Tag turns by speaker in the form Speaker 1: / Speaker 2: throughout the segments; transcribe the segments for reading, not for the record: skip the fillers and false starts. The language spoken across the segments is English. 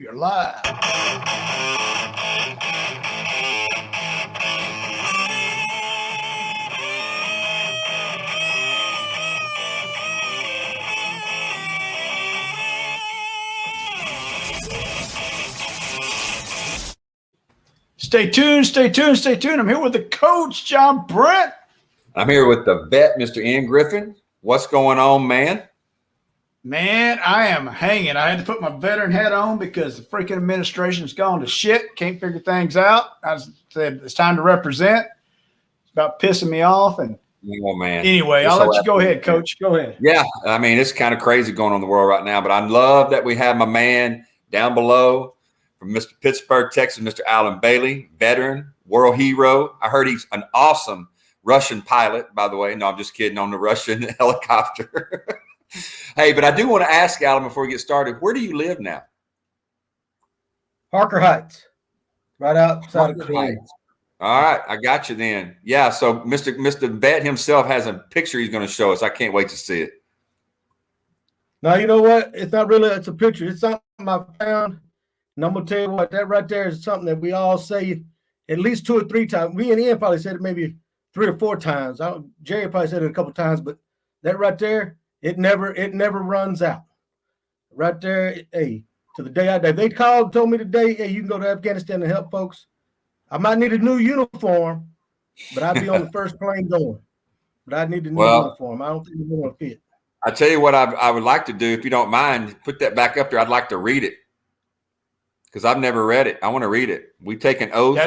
Speaker 1: We are live. Stay tuned, stay tuned, stay tuned. I'm here with the coach, John Brent.
Speaker 2: I'm here with the vet, Mr. Ian Griffin. What's going on, man?
Speaker 1: Man, I am hanging. I had to put my veteran hat on because the freaking administration's gone to shit. Can't figure things out. I said it's time to represent. It's about pissing me off. And
Speaker 2: man.
Speaker 1: Anyway, I'll let you go ahead, Coach. Go ahead.
Speaker 2: Yeah, I mean, it's kind of crazy going on in the world right now, but I love that we have my man down below from Mr. Pittsburgh, Texas, Mr. Alan Bailey, veteran, world hero. I heard he's an awesome Russian pilot, by the way. No, I'm just kidding, on the Russian helicopter. Hey, but I do want to ask Alan before we get started, where do you live now?
Speaker 3: Parker Heights, right outside of Cleveland.
Speaker 2: All right, I got you then. Yeah, so Mr. Vet himself has a picture he's going to show us. I can't wait to see it.
Speaker 3: Now, you know what? It's not really, it's a picture. It's something I found. And I'm going to tell you what, that right there is something that we all say at least 2 or 3 times. Me and Ian probably said it maybe 3 or 4 times. Jerry probably said it a couple times, but that right there, it never runs out. Right there, hey, to the day I die. They told me today, hey, you can go to Afghanistan and help folks. I might need a new uniform, but I'd be on the first plane going. But I need a new uniform. I don't think it's going to fit.
Speaker 2: I tell you what I would like to do, if you don't mind, put that back up there. I'd like to read it because I've never read it. I want to read it. We take an oath.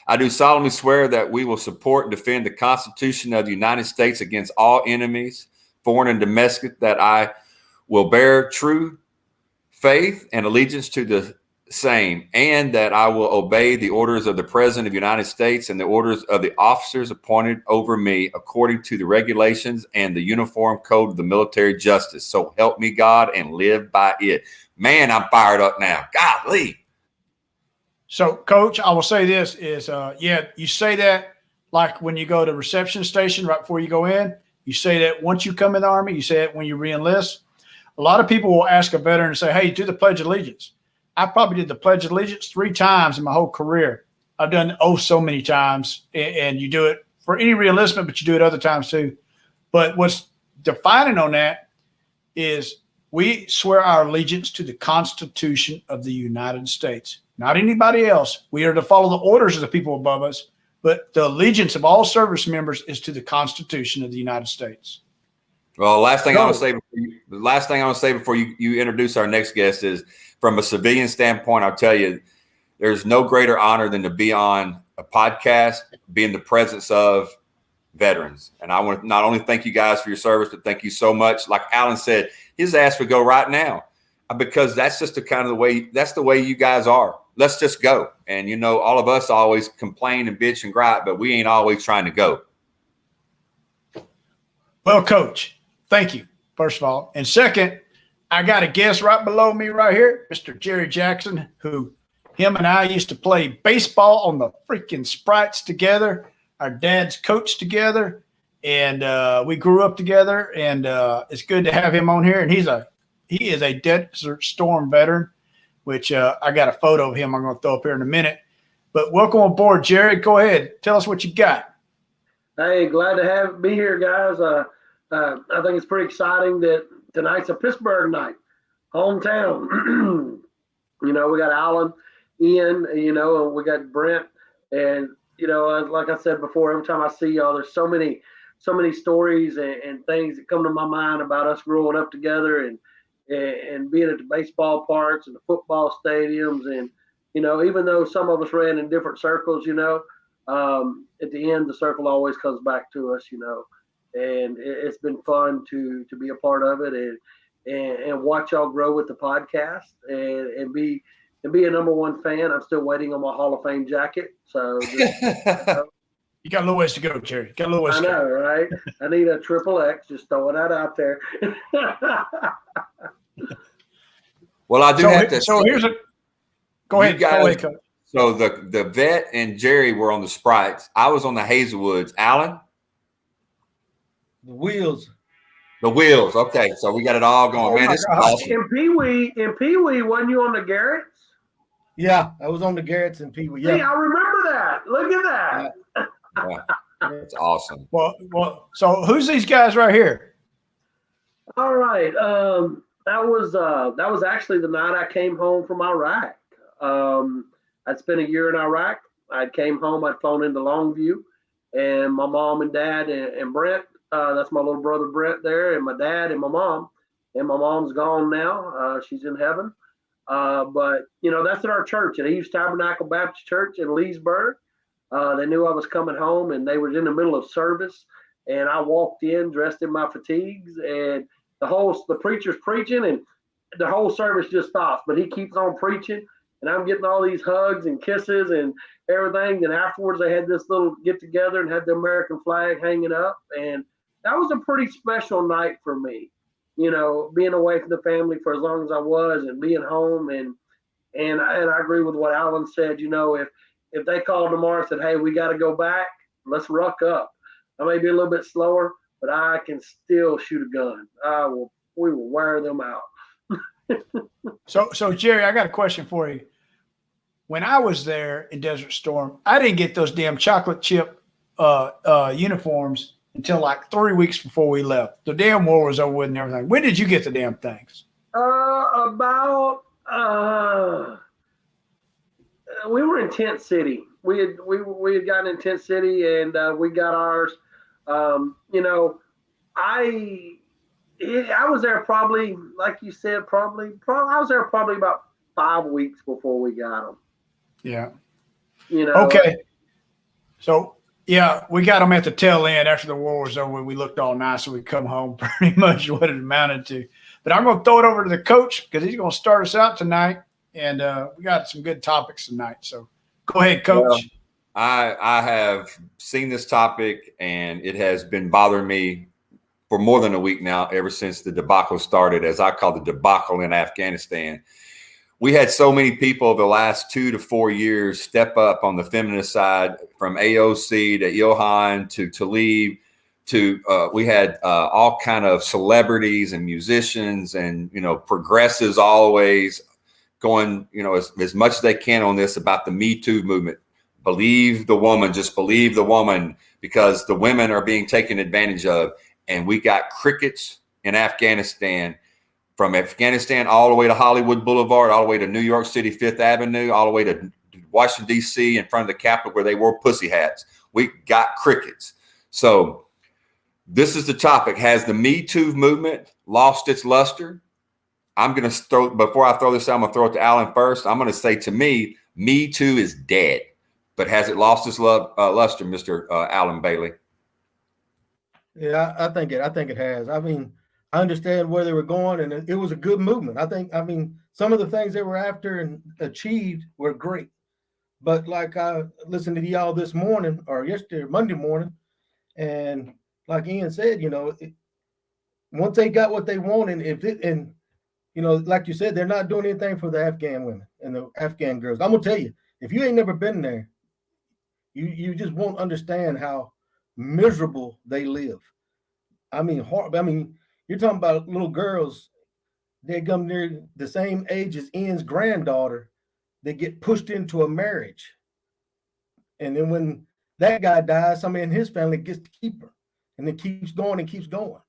Speaker 2: I do solemnly swear that we will support and defend the Constitution of the United States against all enemies, foreign and domestic, that I will bear true faith and allegiance to the same, and that I will obey the orders of the President of the United States and the orders of the officers appointed over me according to the regulations and the Uniform Code of the Military Justice. So help me God, and live by it. Man, I'm fired up now. Golly.
Speaker 1: So, Coach, I will say this is, you say that like when you go to reception station right before you go in. You say that once you come in the Army. You say it when you re-enlist. A lot of people will ask a veteran and say, hey, do the Pledge of Allegiance. I probably did the Pledge of Allegiance 3 times in my whole career. I've done so many times, and you do it for any re-enlistment, but you do it other times too. But what's defining on that is we swear our allegiance to the Constitution of the United States, not anybody else. We are to follow the orders of the people above us, but the allegiance of all service members is to the Constitution of the United States.
Speaker 2: Well, the last thing I want to say before you introduce our next guest is, from a civilian standpoint, I'll tell you, there's no greater honor than to be on a podcast, be in the presence of veterans. And I want to not only thank you guys for your service, but thank you so much. Like Alan said, his ass would go right now, because that's just that's the way you guys are. Let's just go. And, you know, all of us always complain and bitch and gripe, but we ain't always trying to go.
Speaker 1: Well, Coach, thank you, first of all. And second, I got a guest right below me right here, Mr. Jerry Jackson, who him and I used to play baseball on the freaking Sprites together. Our dads coached together, and we grew up together. And it's good to have him on here. And he is a Desert Storm veteran, which I got a photo of him I'm going to throw up here in a minute. But welcome aboard, Jerry. Go ahead. Tell us what you got.
Speaker 4: Hey, glad to be here, guys. I think it's pretty exciting that tonight's a Pittsburgh night, hometown. You know, we got Alan, Ian, you know, and we got Brent. And, you know, like I said before, every time I see y'all, there's so many stories and things that come to my mind about us growing up together and being at the baseball parks and the football stadiums. And, you know, even though some of us ran in different circles, you know, at the end, the circle always comes back to us, you know. And it's been fun to be a part of it and watch y'all grow with the podcast and be a #1 fan. I'm still waiting on my Hall of Fame jacket. So
Speaker 1: you got a little ways to go, Jerry. Got a little ways
Speaker 4: to go. I know, right? I need a XXX. Just throwing that out there.
Speaker 2: Well, I do have to.
Speaker 1: So here's go ahead, Coach.
Speaker 2: So the vet and Jerry were on the Sprites. I was on the Hazelwoods. Alan?
Speaker 3: The Wheels.
Speaker 2: The wheels. Okay, so we got it all going.
Speaker 1: Oh
Speaker 2: Man,
Speaker 1: my
Speaker 2: this is
Speaker 1: gosh.
Speaker 2: awesome.
Speaker 4: In Pee Wee, wasn't you on the Garretts?
Speaker 3: Yeah, I was on the Garretts and Pee Wee.
Speaker 4: See,
Speaker 3: Yeah.
Speaker 4: I remember that. Look at that.
Speaker 2: Yeah, that's awesome.
Speaker 1: Well. So who's these guys right here?
Speaker 4: All right. That was actually the night I came home from Iraq. I'd spent a year in Iraq. I came home. I'd flown into Longview, and my mom and dad and Brent. That's my little brother Brent there, and my dad and my mom. And my mom's gone now. She's in heaven. But that's at our church, at East Tabernacle Baptist Church in Leesburg. They knew I was coming home, and they were in the middle of service. And I walked in dressed in my fatigues, and the preacher's preaching, and the whole service just stops. But he keeps on preaching, and I'm getting all these hugs and kisses and everything. Then afterwards, they had this little get together and had the American flag hanging up, and that was a pretty special night for me. Being away from the family for as long as I was, and being home, and I agree with what Alan said. If they called tomorrow and said, "Hey, we got to go back, let's ruck up." I may be a little bit slower, but I can still shoot a gun. We will wear them out.
Speaker 1: So Jerry, I got a question for you. When I was there in Desert Storm, I didn't get those damn chocolate chip uniforms until like 3 weeks before we left. The damn war was over with and everything. When did you get the damn things?
Speaker 4: We were in Tent City. We had gotten in Tent City, and we got ours. I was there probably, like you said, probably I was there probably about 5 weeks before we got them.
Speaker 1: Yeah.
Speaker 4: Okay.
Speaker 1: So yeah, we got them at the tail end after the war was over. We looked all nice, and we come home pretty much what it amounted to. But I'm going to throw it over to the coach because he's going to start us out tonight, and we got some good topics tonight. So go ahead, Coach.
Speaker 2: Well, I have seen this topic, and it has been bothering me for more than a week now, ever since the debacle started, as I call the debacle in Afghanistan. We had so many people the last 2 to 4 years step up on the feminist side, from AOC to Ilhan to Tlaib to we had all kind of celebrities and musicians and progressives always going as much as they can on this about the MeToo movement. Believe the woman, just believe the woman, because the women are being taken advantage of. And we got crickets in Afghanistan. From Afghanistan all the way to Hollywood Boulevard, all the way to New York City, Fifth Avenue, all the way to Washington, D.C., in front of the Capitol where they wore pussy hats. We got crickets. So this is the topic. Has the Me Too movement lost its luster? I'm going to before I throw this out, I'm going to throw it to Alan first. I'm going to say, to me, Me Too is dead. But has it lost its luster, Mr. Alan Bailey?
Speaker 3: Yeah, I think it has. I mean, I understand where they were going, and it was a good movement. I mean, some of the things they were after and achieved were great. But like I listened to y'all this morning or yesterday, Monday morning, and like Ian said, once they got what they wanted, like you said, they're not doing anything for the Afghan women and the Afghan girls. I'm gonna tell you, if you ain't never been there, you just won't understand how miserable they live. I mean, you're talking about little girls. They come near the same age as Ian's granddaughter. They get pushed into a marriage, and then when that guy dies, somebody in his family gets to keep her, and it keeps going and keeps going.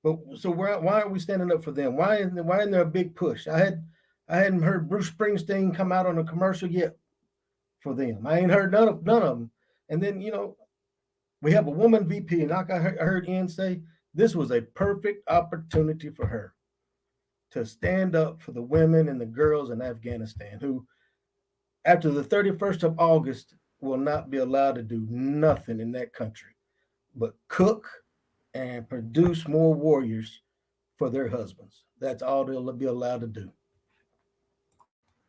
Speaker 3: But so why aren't we standing up for them? Why isn't there a big push? I hadn't heard Bruce Springsteen come out on a commercial yet for them. I ain't heard none of them. And then we have a woman VP, and like I heard Ian say, this was a perfect opportunity for her to stand up for the women and the girls in Afghanistan who, after the 31st of August, will not be allowed to do nothing in that country but cook and produce more warriors for their husbands. That's all they'll be allowed to do.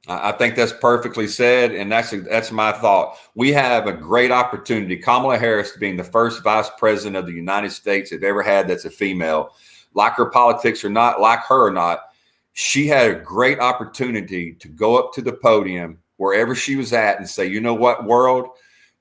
Speaker 2: I think that's perfectly said, and that's my thought. We have a great opportunity. Kamala Harris being the first vice president of the United States they've ever had that's a female. Like her politics or not, like her or not, she had a great opportunity to go up to the podium wherever she was at and say, you know what, world,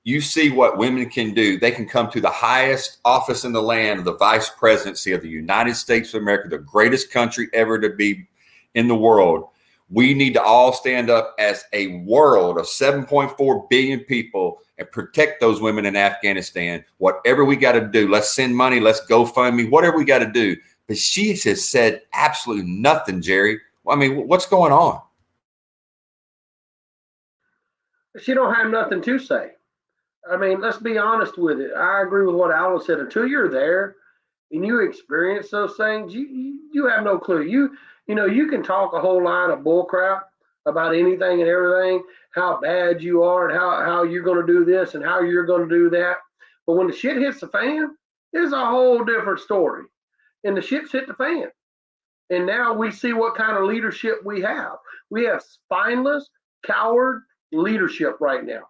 Speaker 2: you see what women can do. They can come to the highest office in the land, the vice presidency of the United States of America, the greatest country ever to be in the world. We need to all stand up as a world of 7.4 billion people and protect those women in Afghanistan. Whatever we got to do, let's send money, let's go fund me, whatever we got to do. But she has said absolutely nothing, Jerry. I mean, what's going on?
Speaker 4: She don't have nothing to say. I mean, let's be honest with it. I agree with what Alan said. Until you're there and you experience those things, you have no clue. You know, you can talk a whole line of bull crap about anything and everything, how bad you are and how you're going to do this and how you're going to do that. But when the shit hits the fan, it's a whole different story. And the shit's hit the fan. And now we see what kind of leadership we have. We have spineless, coward leadership right now.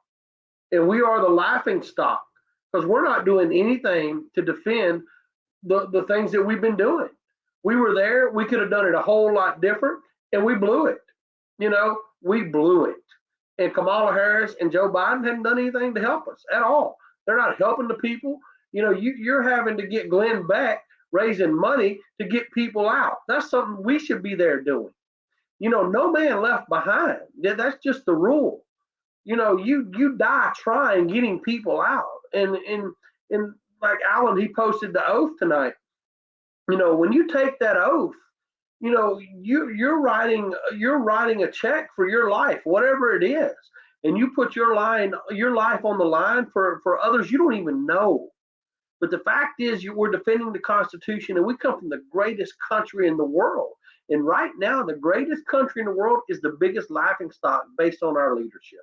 Speaker 4: And we are the laughing stock because we're not doing anything to defend the things that we've been doing. We were there. We could have done it a whole lot different, and we blew it. You know, we blew it. And Kamala Harris and Joe Biden haven't done anything to help us at all. They're not helping the people. You know, you're having to get Glenn Beck raising money to get people out. That's something we should be there doing. You know, no man left behind. That's just the rule. You know, you die trying getting people out. And like Alan, he posted the oath tonight. You know, when you take that oath, you know, you're writing a check for your life, whatever it is. And you put your life on the line for others you don't even know. But the fact is we're defending the Constitution, and we come from the greatest country in the world. And right now, the greatest country in the world is the biggest laughingstock based on our leadership.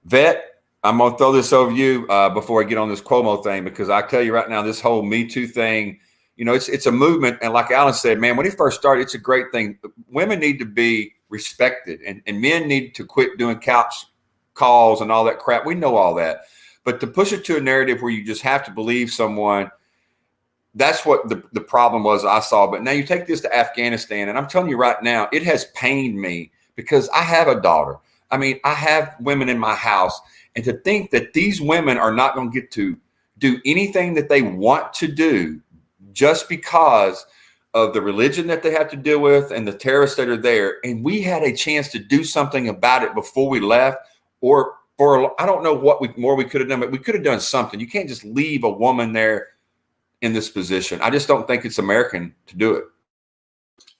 Speaker 2: Vet, I'm going to throw this over to you before I get on this Cuomo thing, because I tell you right now, this whole Me Too thing, you know, it's a movement. And like Alan said, man, when he first started, it's a great thing. Women need to be respected, and men need to quit doing couch calls and all that crap. We know all that. But to push it to a narrative where you just have to believe someone, that's what the problem was I saw. But now you take this to Afghanistan, and I'm telling you right now, it has pained me because I have a daughter. I mean, I have women in my house, and to think that these women are not going to get to do anything that they want to do just because of the religion that they have to deal with and the terrorists that are there. And we had a chance to do something about it before we left, or I don't know what more we could have done, but we could have done something. You can't just leave a woman there in this position. I just don't think it's American to do it.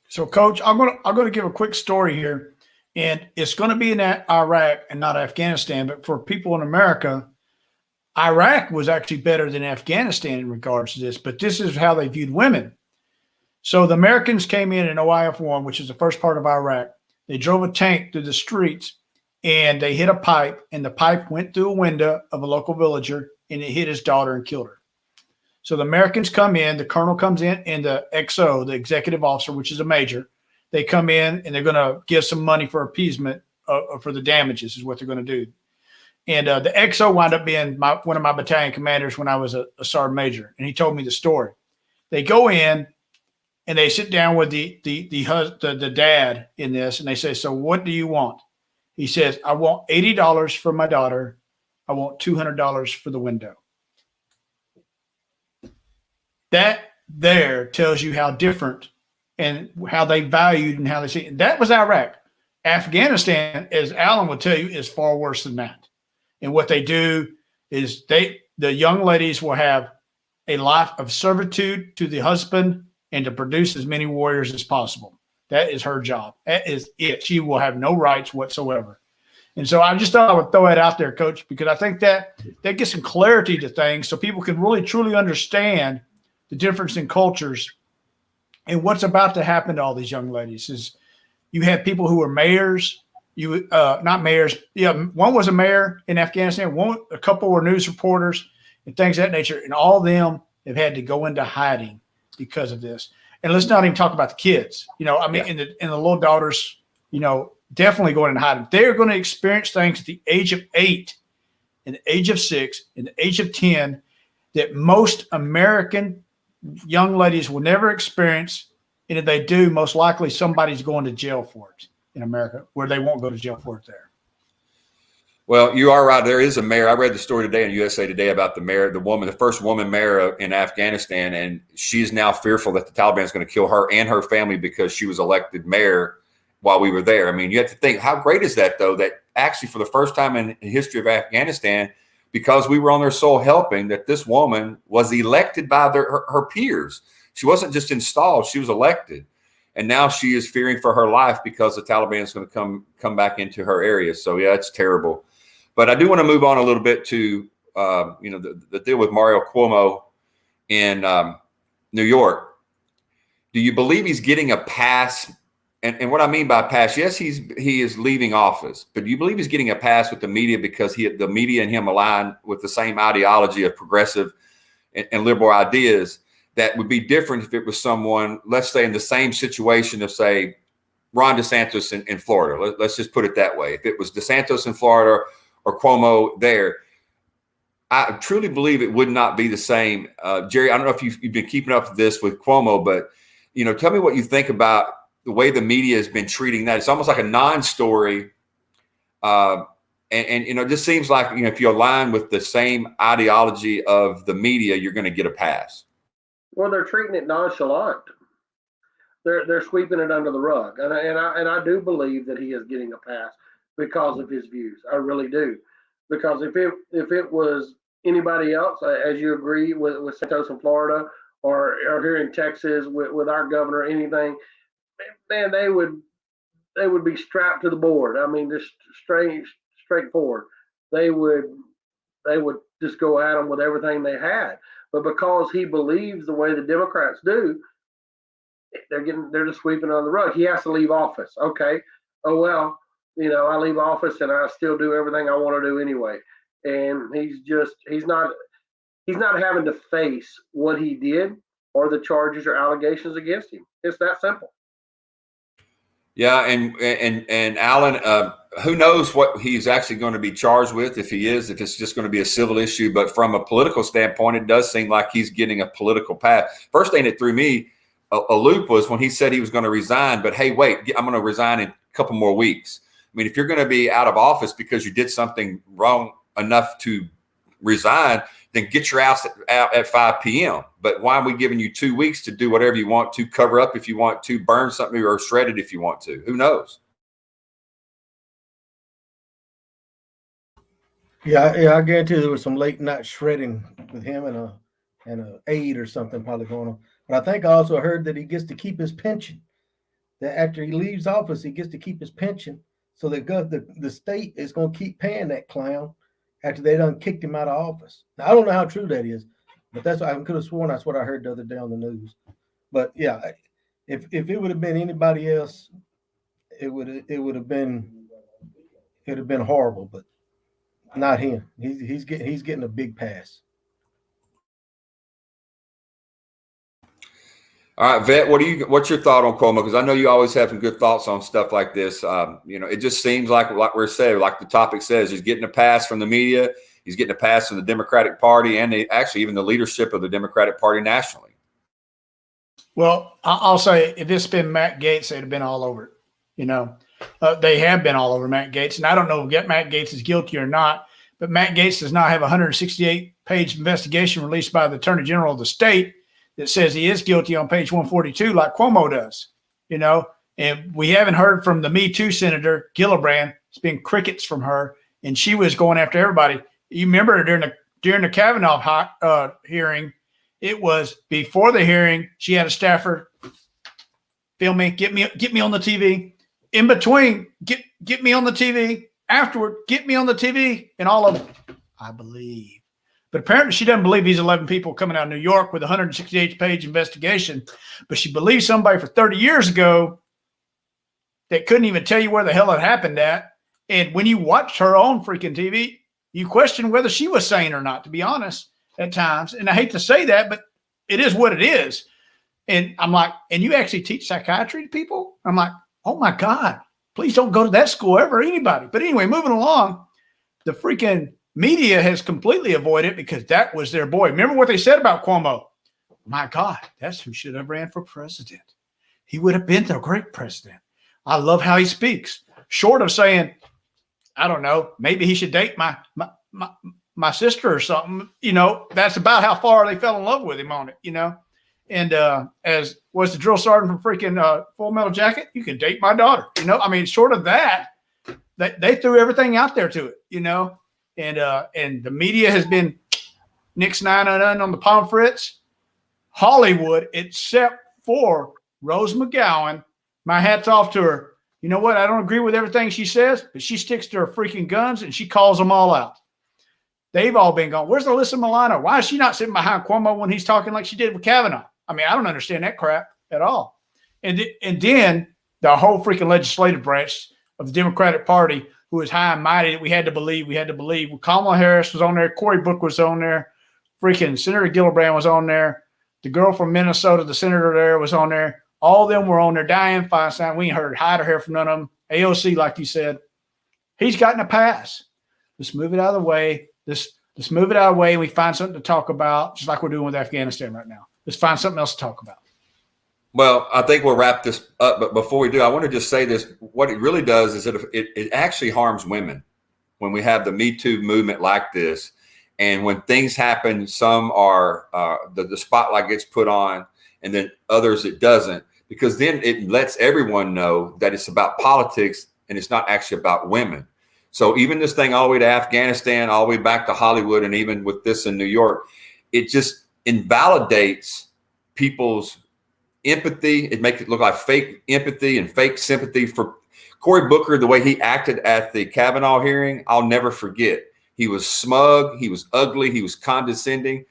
Speaker 1: So, Coach, I'm gonna give a quick story here. And it's going to be in Iraq and not Afghanistan. But for people in America, Iraq was actually better than Afghanistan in regards to this. But this is how they viewed women. So the Americans came in OIF-1, which is the first part of Iraq. They drove a tank through the streets, and they hit a pipe. And the pipe went through a window of a local villager, and it hit his daughter and killed her. So the Americans come in. The colonel comes in, and the XO, the executive officer, which is a major, they come in and they're going to give some money for appeasement for the damages is what they're going to do. And the XO wound up being one of my battalion commanders when I was a sergeant major. And he told me the story. They go in and they sit down with the dad in this. And they say, so what do you want? He says, I want $80 for my daughter. I want $200 for the window. That there tells you how different and how they valued and how they see it. That was Iraq. Afghanistan, as Alan would tell you, is far worse than that. And what they do is the young ladies will have a life of servitude to the husband and to produce as many warriors as possible. That is her job. That is it. She will have no rights whatsoever. And so I just thought I would throw it out there, Coach, because I think that gets some clarity to things so people can really, truly understand the difference in cultures. And what's about to happen to all these young ladies is you have people who are mayors, not mayors. Yeah, one was a mayor in Afghanistan. A couple were news reporters and things of that nature. And all of them have had to go into hiding because of this. And let's not even talk about the kids. You know, I mean, and the little daughters, you know, definitely going into hiding. They're going to experience things at the age of 8, and the age of 6, and the age of 10 that most American young ladies will never experience. And if they do, most likely somebody's going to jail for it in America, where they won't go to jail for it there.
Speaker 2: Well, you are right. There is a mayor. I read the story today in USA Today about the mayor, the first woman mayor in Afghanistan, and she's now fearful that the Taliban is going to kill her and her family because she was elected mayor while we were there. I mean, you have to think, how great is that, though, that actually for the first time in the history of Afghanistan, because we were on their soul helping, that this woman was elected by her peers. She wasn't just installed, she was elected. And now she is fearing for her life because the Taliban is going to come back into her area. So, yeah, it's terrible. But I do want to move on a little bit to, the deal with Mario Cuomo in New York. Do you believe he's getting a pass? And what I mean by pass, yes, he is leaving office, but do you believe he's getting a pass with the media because the media and him align with the same ideology of progressive and liberal ideas that would be different if it was someone, let's say, in the same situation of, say, Ron DeSantis in Florida. Let's just put it that way. If it was DeSantis in Florida or Cuomo there, I truly believe it would not be the same. Jerry, I don't know if you've been keeping up with this with Cuomo, but, tell me what you think about the way the media has been treating that. It's almost like a non-story. And it just seems like, if you align with the same ideology of the media, you're going to get a pass.
Speaker 4: Well, they're treating it nonchalant. They're sweeping it under the rug, and I do believe that he is getting a pass because of his views. I really do, because if it was anybody else, as you agree with Santos in Florida or here in Texas with our governor, anything, man, they would be strapped to the board. I mean, just straightforward. They would just go at them with everything they had. But because he believes the way the Democrats do, they're just sweeping it on the rug. He has to leave office. Okay. Oh, well, I leave office and I still do everything I want to do anyway. And he's not having to face what he did or the charges or allegations against him. It's that simple.
Speaker 2: Yeah, and Alan, who knows what he's actually going to be charged with, if it's just going to be a civil issue. But from a political standpoint, it does seem like he's getting a political path. First thing that threw me a loop was when he said he was going to resign, but hey, wait, I'm going to resign in a couple more weeks. I mean, if you're going to be out of office because you did something wrong enough to resign, then get your ass out at 5 p.m. But why are we giving you 2 weeks to do whatever you want to, cover up if you want to, burn something, or shred it if you want to? Who knows?
Speaker 3: Yeah, I guarantee there was some late night shredding with him and a aide or something probably going on. But I think I also heard that he gets to keep his pension. That after he leaves office, he gets to keep his pension. So the state is going to keep paying that clown after they done kicked him out of office. Now, I don't know how true that is, but I could have sworn that's what I heard the other day on the news. But yeah, if it would have been anybody else, it would have been horrible. But not him. He's getting a big pass.
Speaker 2: All right, Vet, what's your thought on Cuomo? Because I know you always have some good thoughts on stuff like this. It just seems like we're saying, like the topic says, he's getting a pass from the media. He's getting a pass from the Democratic Party and actually even the leadership of the Democratic Party nationally.
Speaker 1: Well, I'll say if this had been Matt Gaetz, they'd have been all over it. They have been all over Matt Gaetz. And I don't know if Matt Gaetz is guilty or not, but Matt Gaetz does not have a 168-page investigation released by the Attorney General of the state that says he is guilty on page 142 like Cuomo does, and we haven't heard from the MeToo Senator Gillibrand. It's been crickets from her, and she was going after everybody. You remember during the Kavanaugh hearing, it was before the hearing, she had a staffer film me, get me on the TV. In between, get me on the TV. Afterward, get me on the TV, and all of them, I believe. But apparently she doesn't believe these 11 people coming out of New York with a 168-page investigation. But she believes somebody for 30 years ago that couldn't even tell you where the hell it happened at. And when you watch her on freaking TV, you question whether she was sane or not, to be honest, at times. And I hate to say that, but it is what it is. And I'm like, and you actually teach psychiatry to people? I'm like, oh my God, please don't go to that school ever, anybody. But anyway, moving along, the freaking media has completely avoided it because that was their boy. Remember what they said about Cuomo? My God, that's who should have ran for president. He would have been the great president. I love how he speaks. Short of saying, I don't know, maybe he should date my sister or something. That's about how far they fell in love with him on it. And as was the drill sergeant from freaking Full Metal Jacket, you can date my daughter. I mean, short of that, they threw everything out there to it. And the media has been nix 9 on the pamphlets. Hollywood, except for Rose McGowan, my hat's off to her. You know what? I don't agree with everything she says, but she sticks to her freaking guns and she calls them all out. They've all been gone. Where's Alyssa Milano? Why is she not sitting behind Cuomo when he's talking like she did with Kavanaugh? I mean, I don't understand that crap at all. And then the whole freaking legislative branch of the Democratic Party, who is high and mighty, that we had to believe. Kamala Harris was on there. Cory Booker was on there. Freaking Senator Gillibrand was on there. The girl from Minnesota, the senator there, was on there. All of them were on there. Dianne Feinstein, we ain't heard hide or hair from none of them. AOC, like you said, he's gotten a pass. Let's move it out of the way. Let's move it out of the way and we find something to talk about, just like we're doing with Afghanistan right now. Let's find something else to talk about.
Speaker 2: Well, I think we'll wrap this up. But before we do, I want to just say this. What it really does is it actually harms women when we have the MeToo movement like this. And when things happen, some are the spotlight gets put on and then others it doesn't, because then it lets everyone know that it's about politics and it's not actually about women. So even this thing all the way to Afghanistan, all the way back to Hollywood, and even with this in New York, it just invalidates people's empathy. It makes it look like fake empathy and fake sympathy for Cory Booker. The way he acted at the Kavanaugh hearing, I'll never forget. He was smug. He was ugly. He was condescending.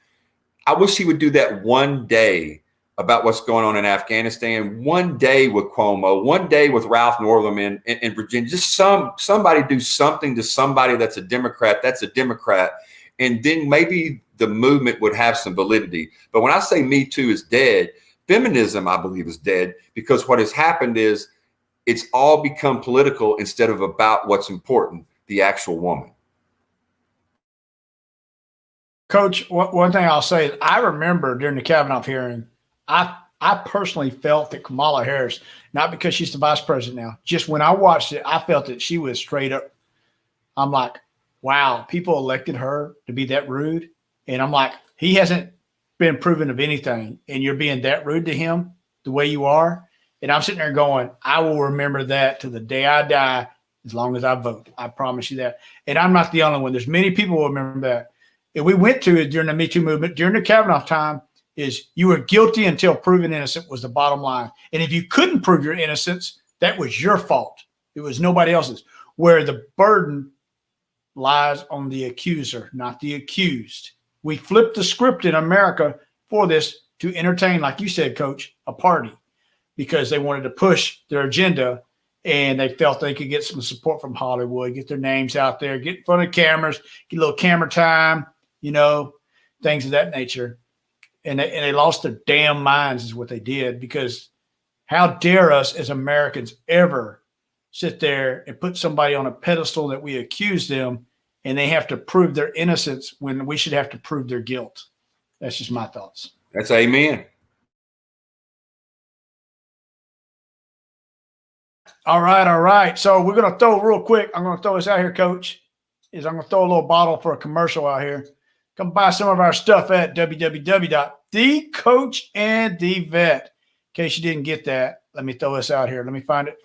Speaker 2: I wish he would do that one day about what's going on in Afghanistan, one day with Cuomo, one day with Ralph Northam in Virginia. Just somebody do something to somebody that's a Democrat. And then maybe the movement would have some validity. But when I say Me Too is dead, feminism, I believe, is dead, because what has happened is it's all become political instead of about what's important, the actual woman.
Speaker 1: Coach, one thing I'll say is I remember during the Kavanaugh hearing, I personally felt that Kamala Harris, not because she's the vice president now, just when I watched it, I felt that she was straight up. I'm like, wow, people elected her to be that rude. And I'm like, he hasn't been proven of anything. And you're being that rude to him the way you are. And I'm sitting there going, I will remember that to the day I die, as long as I vote. I promise you that. And I'm not the only one. There's many people who remember that. And we went to it during the Me Too movement, during the Kavanaugh time, is you were guilty until proven innocent was the bottom line. And if you couldn't prove your innocence, that was your fault. It was nobody else's. Where the burden lies on the accuser, not the accused. We flipped the script in America for this to entertain, like you said, Coach, a party, because they wanted to push their agenda and they felt they could get some support from Hollywood, get their names out there, get in front of cameras, get a little camera time, things of that nature. And they lost their damn minds is what they did, because how dare us as Americans ever sit there and put somebody on a pedestal that we accuse them and they have to prove their innocence when we should have to prove their guilt. That's just my thoughts.
Speaker 2: That's amen.
Speaker 1: All right. So we're going to throw real quick. I'm going to throw this out here, Coach. I'm going to throw a little bottle for a commercial out here. Come buy some of our stuff at www.thecoachandthevet. In case you didn't get that, let me throw this out here. Let me find it.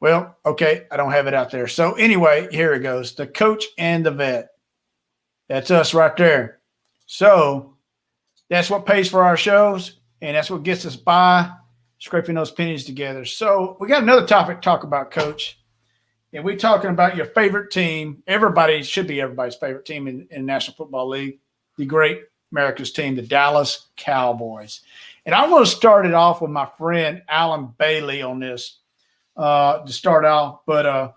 Speaker 1: Well, okay, I don't have it out there. So anyway, here it goes. The Coach and the Vet. That's us right there. So that's what pays for our shows, and that's what gets us by, scraping those pennies together. So we got another topic to talk about, Coach. And we're talking about your favorite team. Everybody should be everybody's favorite team in the National Football League, the great America's team, the Dallas Cowboys. And I want to start it off with my friend Alan Bailey on this to start off. But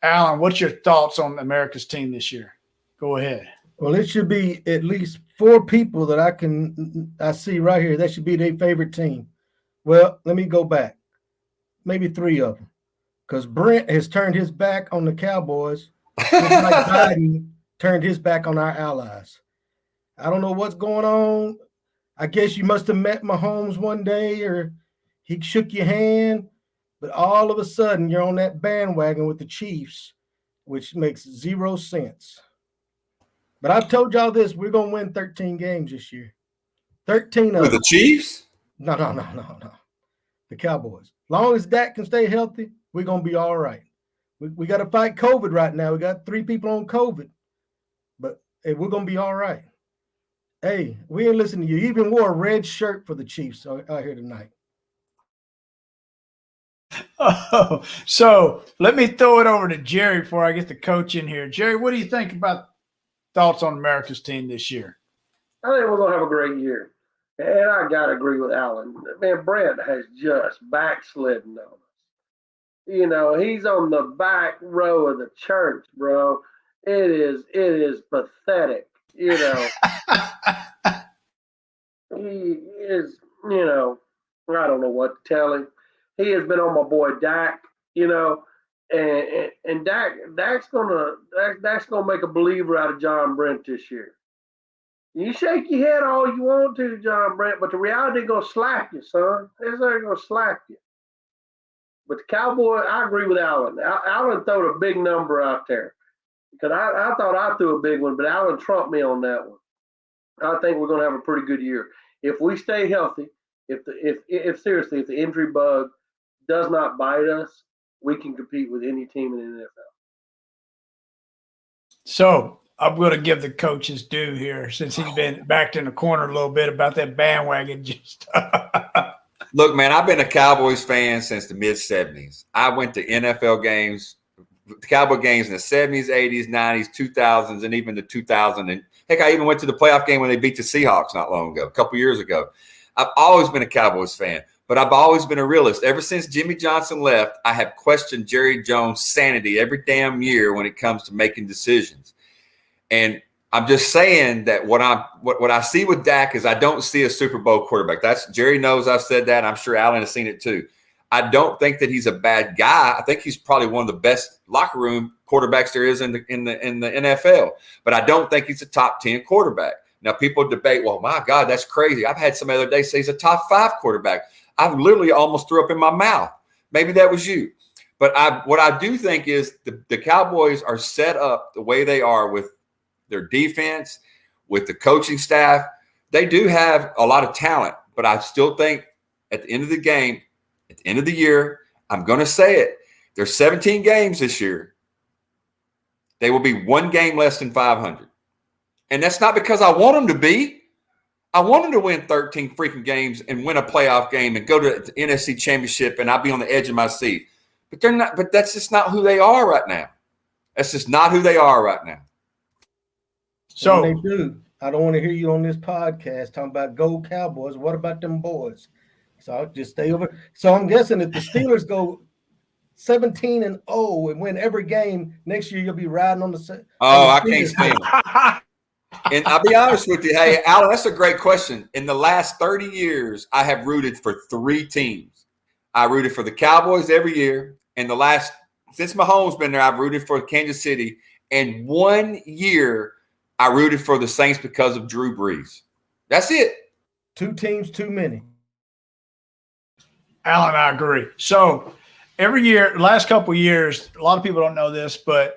Speaker 1: Alan, what's your thoughts on America's team this year? Go ahead.
Speaker 3: Well, it should be at least 4 people that I see right here. That should be their favorite team. Well, let me go back. Maybe 3 of them. Because Brent has turned his back on the Cowboys, just like Biden turned his back on our allies. I don't know what's going on. I guess you must have met Mahomes one day, or he shook your hand. But all of a sudden, you're on that bandwagon with the Chiefs, which makes 0 sense. But I've told y'all this: we're gonna win 13 games this year. 13 of
Speaker 2: With the Chiefs?
Speaker 3: No. The Cowboys. Long as Dak can stay healthy, we're gonna be all right. We got to fight COVID right now. We got 3 people on COVID, but hey, we're gonna be all right. Hey, we ain't listening to you. You even wore a red shirt for the Chiefs out here tonight.
Speaker 1: Oh, so let me throw it over to Jerry before I get the coach in here. Jerry, what do you think about thoughts on America's team this year?
Speaker 4: I think we're going to have a great year. And I got to agree with Alan. Man, Brent has just backslidden on us. You know, he's on the back row of the church, bro. It is pathetic. You know, he is, you know, I don't know what to tell him. He has been on my boy Dak, you know, and Dak's gonna make a believer out of John Brent this year. You shake your head all you want to, John Brent, but the reality gonna slap you, son. It's not gonna slap you. But the Cowboy, I agree with Alan. Alan threw a big number out there because I thought I threw a big one, but Alan trumped me on that one. I think we're gonna have a pretty good year if we stay healthy. If seriously, if the injury bug does not bite us, we can compete with any team in the NFL.
Speaker 1: So I'm going to give the coach his due here since he's been backed in the corner a little bit about that bandwagon.
Speaker 2: Look, man, I've been a Cowboys fan since the mid-'70s. I went to NFL games, Cowboy games in the 70s, 80s, 90s, 2000s, and even the 2000s. And heck, I even went to the playoff game when they beat the Seahawks not long ago, a couple years ago. I've always been a Cowboys fan. But I've always been a realist. Ever since Jimmy Johnson left, I have questioned Jerry Jones' sanity every damn year when it comes to making decisions. And I'm just saying that what I see with Dak is I don't see a Super Bowl quarterback. That's Jerry knows I've said that. I'm sure Alan has seen it too. I don't think that he's a bad guy. I think he's probably one of the best locker room quarterbacks there is in the NFL. But I don't think he's a top 10 quarterback. Now people debate, well, my God, that's crazy. I've had some other day say he's a top 5 quarterback. I've literally almost threw up in my mouth. Maybe that was you. But what I do think is the Cowboys are set up the way they are with their defense, with the coaching staff. They do have a lot of talent, but I still think at the end of the game, at the end of the year, I'm going to say it. There's 17 games this year. They will be 1 game less than 500. And that's not because I want them to be. I want them to win 13 freaking games and win a playoff game and go to the NFC Championship, and I'll be on the edge of my seat. But they're not. But that's just not who they are right now. That's just not who they are right now.
Speaker 3: So they do. I don't want to hear you on this podcast talking about go Cowboys. What about them boys? So I'll just stay over. So I'm guessing if the Steelers go 17-0 and win every game next year, you'll be riding on the.
Speaker 2: I can't stand it. And I'll be honest with you. Hey, Alan, that's a great question. In the last 30 years, I have rooted for 3 teams. I rooted for the Cowboys every year. And since Mahomes been there, I've rooted for Kansas City. And 1 year, I rooted for the Saints because of Drew Brees. That's it.
Speaker 3: 2 teams, too many.
Speaker 1: Alan, I agree. So every year, last couple of years, a lot of people don't know this, but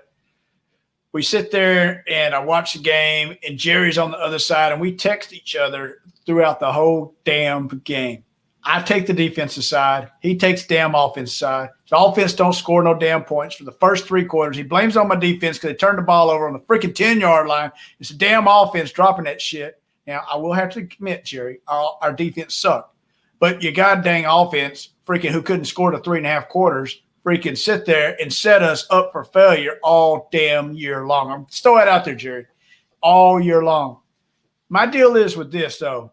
Speaker 1: we sit there and I watch the game and Jerry's on the other side and we text each other throughout the whole damn game. I take the defensive side. He takes the damn offense side. The offense don't score no damn points for the first 3 quarters. He blames on my defense because they turned the ball over on the freaking 10-yard line. It's the damn offense dropping that shit. Now, I will have to admit, Jerry, our defense sucked. But your goddamn offense, freaking who couldn't score the 3.5 quarters, freaking sit there and set us up for failure all damn year long. I'm just throw that out there, Jerry, all year long. My deal is with this, though.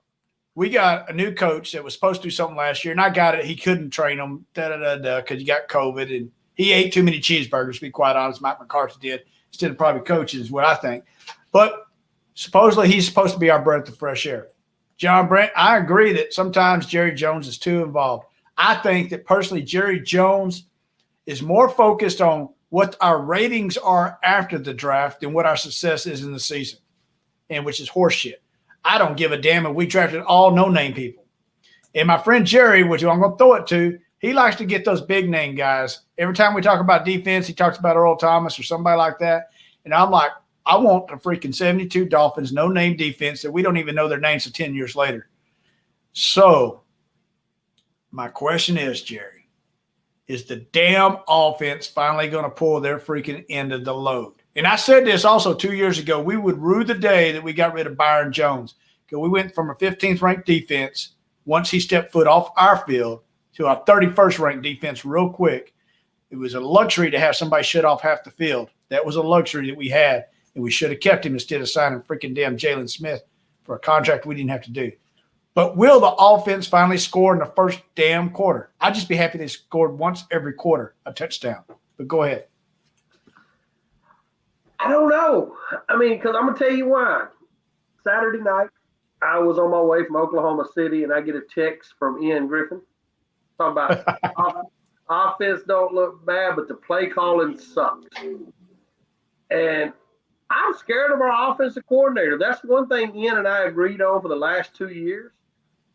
Speaker 1: We got a new coach that was supposed to do something last year, and I got it. He couldn't train them because he got COVID, and he ate too many cheeseburgers, to be quite honest. Mike McCarthy did instead of probably coaching is what I think. But supposedly he's supposed to be our breath of fresh air. John Brent, I agree that sometimes Jerry Jones is too involved. I think that personally Jerry Jones is more focused on what our ratings are after the draft than what our success is in the season, and which is horseshit. I don't give a damn if we drafted all no-name people. And my friend Jerry, which I'm going to throw it to, He likes to get those big name guys. Every time we talk about defense, he talks about Earl Thomas or somebody like that. And I'm like, I want the freaking 72 Dolphins, no name defense that we don't even know their names until 10 years later. So my question is, Jerry, is the damn offense finally going to pull their freaking end of the load? And I said this also 2 years ago. We would rue the day that we got rid of Byron Jones, because we went from a 15th ranked defense once he stepped foot off our field to our 31st ranked defense real quick. It was a luxury to have somebody shut off half the field. That was a luxury that we had, and we should have kept him instead of signing freaking damn Jalen Smith for a contract we didn't have to do. But will the offense finally score in the first damn quarter? I'd just be happy they scored once every quarter a touchdown. But go ahead.
Speaker 4: I don't know. I mean, because I'm going to tell you why. Saturday night, I was on my way from Oklahoma City, and I get a text from Ian Griffin talking about offense don't look bad, but the play calling sucks. And I'm scared of our offensive coordinator. That's one thing Ian and I agreed on for the last 2 years,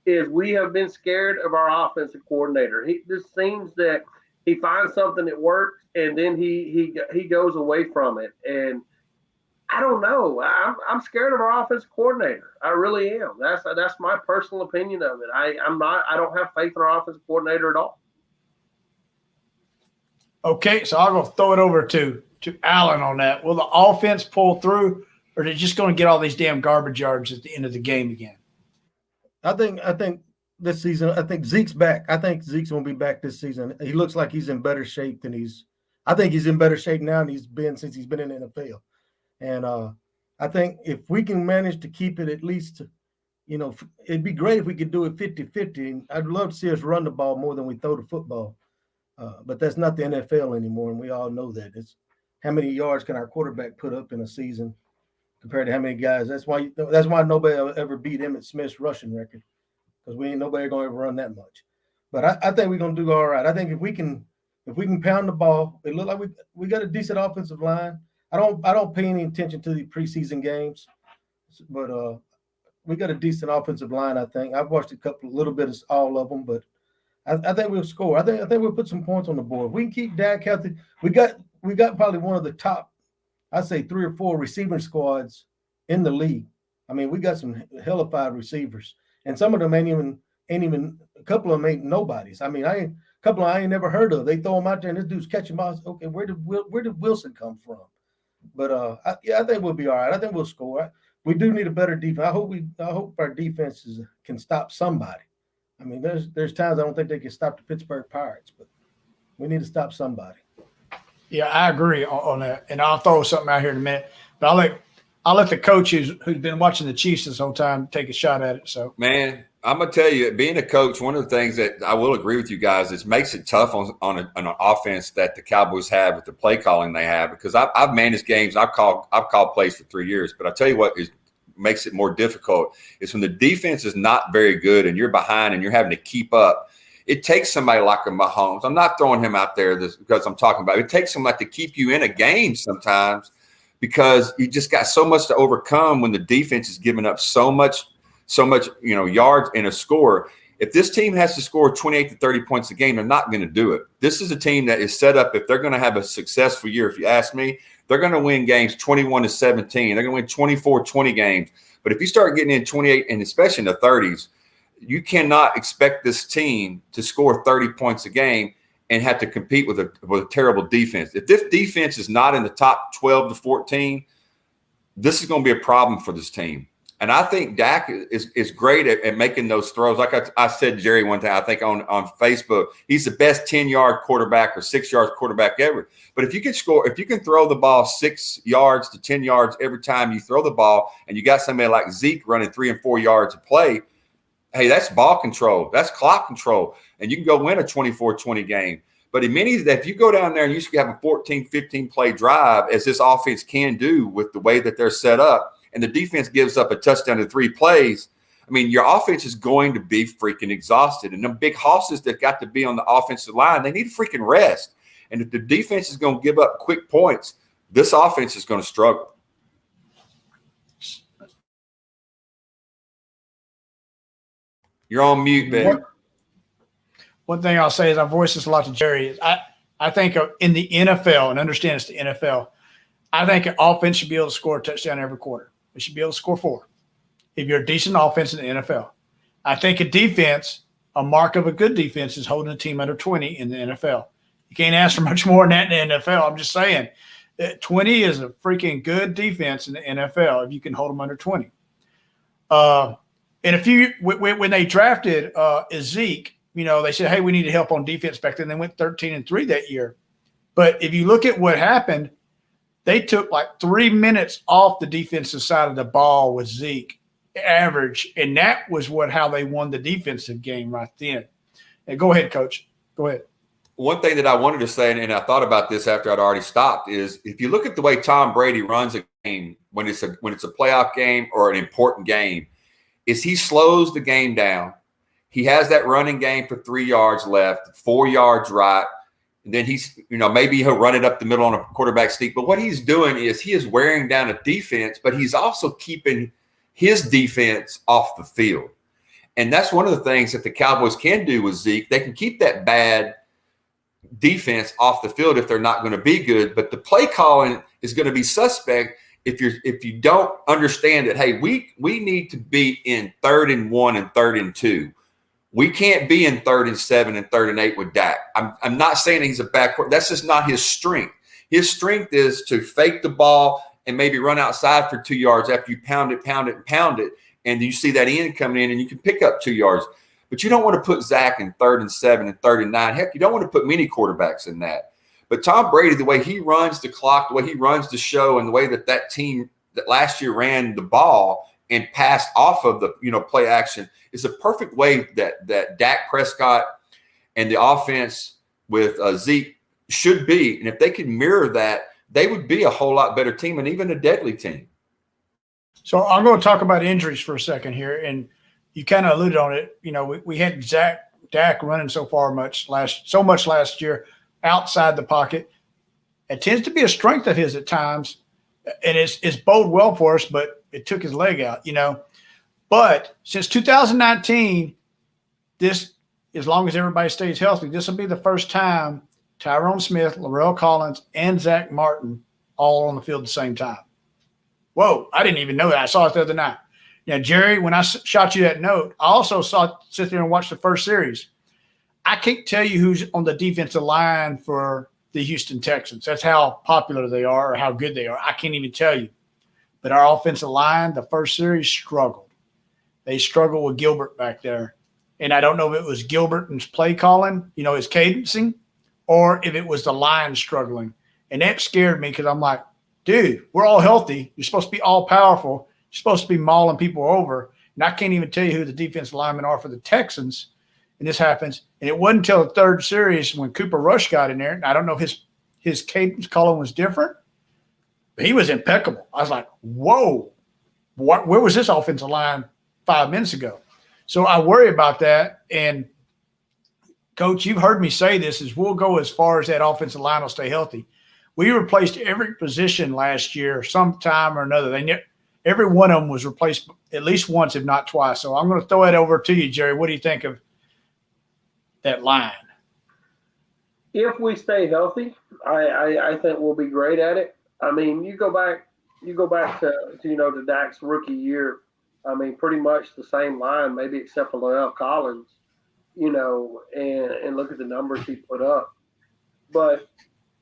Speaker 4: is we have been scared of our offensive coordinator. He just seems that he finds something that works, and then he goes away from it. And I don't know. I'm scared of our offensive coordinator. I really am. That's my personal opinion of it. I don't have faith in our offensive coordinator at all.
Speaker 1: Okay, so I'll go throw it over to Allen on that. Will the offense pull through, or are they just going to get all these damn garbage yards at the end of the game again?
Speaker 3: I think this season, I think Zeke's back. I think Zeke's going to be back this season. He looks like he's in better shape than I think he's in better shape now than he's been since he's been in the NFL. And I think if we can manage to keep it at least, it'd be great if we could do it 50-50. I'd love to see us run the ball more than we throw the football. But that's not the NFL anymore, and we all know that. It's how many yards can our quarterback put up in a season compared to how many guys. That's why nobody will ever beat Emmitt Smith's rushing record, because we ain't nobody going to ever run that much. But I think we're going to do all right. I think if we can pound the ball, it look like we got a decent offensive line. I don't pay any attention to the preseason games, but we got a decent offensive line. I think I've watched a little bit of all of them, but I think we'll score. I think we'll put some points on the board. If we can keep Dak healthy, we got probably one of the top, I'd say 3 or 4 receiving squads in the league. I mean, we got some hellified receivers, and some of them ain't even a couple of them ain't nobodies. I mean, a couple I ain't never heard of. They throw them out there, and this dude's catching balls. Okay, where did Wilson come from? But I think we'll be all right. I think we'll score. We do need a better defense. I hope our defenses can stop somebody. I mean, there's times I don't think they can stop the Pittsburgh Pirates, but we need to stop somebody.
Speaker 1: Yeah, I agree on that. And I'll throw something out here in a minute. But I'll let the coach who's been watching the Chiefs this whole time take a shot at it. So, man,
Speaker 2: I'm gonna tell you, being a coach, one of the things that I will agree with you guys is makes it tough on an offense that the Cowboys have with the play calling they have. Because I've managed games, I've called plays for 3 years, but I tell you what makes it more difficult is when the defense is not very good and you're behind and you're having to keep up. It takes somebody like a Mahomes. I'm not throwing him out there because I'm talking about it. It takes somebody to keep you in a game sometimes, because you just got so much to overcome when the defense is giving up so much, yards in a score. If this team has to score 28 to 30 points a game, they're not going to do it. This is a team that is set up, if they're going to have a successful year, if you ask me, they're going to win games 21-17. They're going to win 24-20 games. But if you start getting in 28 and especially in the 30s, you cannot expect this team to score 30 points a game and have to compete with a terrible defense. If this defense is not in the top 12 to 14, this is going to be a problem for this team. And I think Dak is great at making those throws. Like I said, Jerry, one time, I think on Facebook, he's the best 10-yard quarterback or 6-yard quarterback ever. But if you can throw the ball 6 yards to 10 yards every time you throw the ball, and you got somebody like Zeke running 3 and 4 yards a play, hey, that's ball control. That's clock control. And you can go win a 24-20 game. But if you go down there and you have a 14, 15 play drive, as this offense can do with the way that they're set up, and the defense gives up a touchdown in 3 plays, I mean, your offense is going to be freaking exhausted. And the big hosses that got to be on the offensive line, they need freaking rest. And if the defense is going to give up quick points, this offense is going to struggle. You're on mute, Ben.
Speaker 1: one thing I'll say is I voice this a lot to Jerry. Is I think in the NFL, and understand it's the NFL, I think an offense should be able to score a touchdown every quarter. They should be able to score 4 if you're a decent offense in the NFL. I think a defense, a mark of a good defense, is holding a team under 20 in the NFL. You can't ask for much more than that in the NFL. I'm just saying that 20 is a freaking good defense in the NFL if you can hold them under 20. And when they drafted Zeke, they said, hey, we need help on defense back then. They went 13-3 that year. But if you look at what happened, they took like 3 minutes off the defensive side of the ball with Zeke average, and that was how they won the defensive game right then. And go ahead, Coach. Go ahead.
Speaker 2: One thing that I wanted to say, and I thought about this after I'd already stopped, is if you look at the way Tom Brady runs a game when it's a playoff game or an important game, is he slows the game down. He has that running game for 3 yards left, 4 yards right. And then he's, maybe he'll run it up the middle on a quarterback sneak. But what he's doing is he is wearing down a defense, but he's also keeping his defense off the field. And that's one of the things that the Cowboys can do with Zeke. They can keep that bad defense off the field if they're not going to be good. But the play calling is going to be suspect if you don't understand that, hey, we need to be in 3rd and 1 and 3rd and 2. We can't be in 3rd and 7 and 3rd and 8 with Dak. I'm not saying he's a bad quarterback. That's just not his strength. His strength is to fake the ball and maybe run outside for 2 yards after you pound it, and you see that end coming in, and you can pick up 2 yards. But you don't want to put Zach in 3rd and 7 and 3rd and 9. Heck, you don't want to put many quarterbacks in that. But Tom Brady, the way he runs the clock, the way he runs the show, and the way that team that last year ran the ball and passed off of the play action is a perfect way that Dak Prescott and the offense with Zeke should be. And if they could mirror that, they would be a whole lot better team and even a deadly team.
Speaker 1: So I'm going to talk about injuries for a second here, and you kind of alluded on it. We had Dak running so much last year outside the pocket. It tends to be a strength of his at times, and it's bode well for us, but it took his leg out, But since 2019, as long as everybody stays healthy, this will be the first time Tyrone Smith, Laurel Collins, and Zach Martin all on the field at the same time. Whoa, I didn't even know that. I saw it the other night. Now, Jerry, when I shot you that note, I also sit there and watch the first series. I can't tell you who's on the defensive line for the Houston Texans. That's how popular they are or how good they are. I can't even tell you. But our offensive line, the first series, struggled. They struggled with Gilbert back there. And I don't know if it was Gilbert and his play calling, his cadencing, or if it was the line struggling. And that scared me because I'm like, dude, we're all healthy. You're supposed to be all powerful. You're supposed to be mauling people over. And I can't even tell you who the defensive linemen are for the Texans. And this happens. And it wasn't until the third series when Cooper Rush got in there. And I don't know if his cadence calling was different, but he was impeccable. I was like, whoa, where was this offensive line 5 minutes ago? So I worry about that. And, Coach, you've heard me say this, is we'll go as far as that offensive line will stay healthy. We replaced every position last year sometime or another. Every one of them was replaced at least once, if not twice. So I'm going to throw it over to you, Jerry. What do you think of that line?
Speaker 4: If we stay healthy, I think we'll be great at it. I mean, you go back to Dak's rookie year. I mean, pretty much the same line, maybe except for Laurel Collins, and look at the numbers he put up. But,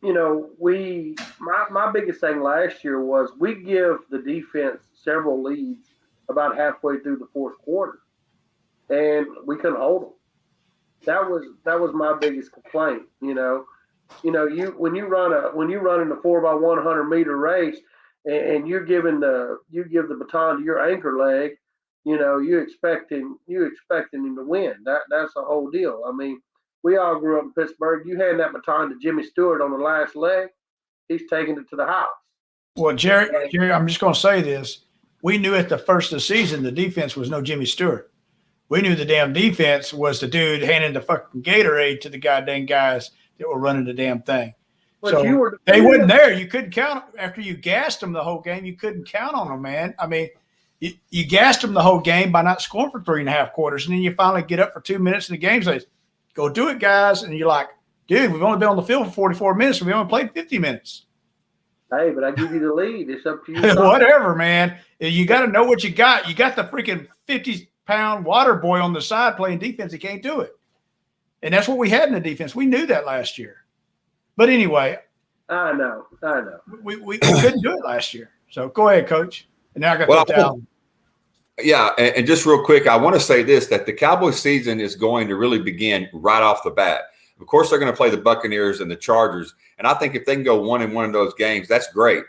Speaker 4: my biggest thing last year was we give the defense several leads about halfway through the fourth quarter, and we couldn't hold them. That was my biggest complaint. When you run in the 4x100 meter race, and you give the baton to your anchor leg, you expecting him to win. That's the whole deal. I mean, we all grew up in Pittsburgh. You hand that baton to Jimmy Stewart on the last leg, he's taking it to the house. Well,
Speaker 1: Jerry, I'm just going to say this. We knew at the first of the season the defense was no Jimmy Stewart. We knew the damn defense was the dude handing the fucking Gatorade to the goddamn guys that were running the damn thing. But so they wasn't there. You couldn't count after you gassed them the whole game. You couldn't count on them, man. I mean, you gassed them the whole game by not scoring for 3.5 quarters, and then you finally get up for 2 minutes in the game. Say, Go do it, guys. And you're like, dude, we've only been on the field for 44 minutes. We only played 50 minutes.
Speaker 4: Hey, but I give you the lead. It's up to you.
Speaker 1: Whatever, man. You got to know what you got. You got the freaking 50-pound water boy on the side playing defense. He can't do it. And that's what we had in the defense. We knew that last year. But anyway.
Speaker 4: I know.
Speaker 1: We couldn't do it last year. So go ahead, Coach. And now I got to down.
Speaker 2: Yeah, and just real quick, I want to say this, that the Cowboys season is going to really begin right off the bat. Of course, they're going to play the Buccaneers and the Chargers. And I think if they can go 1-1 in those games, that's great.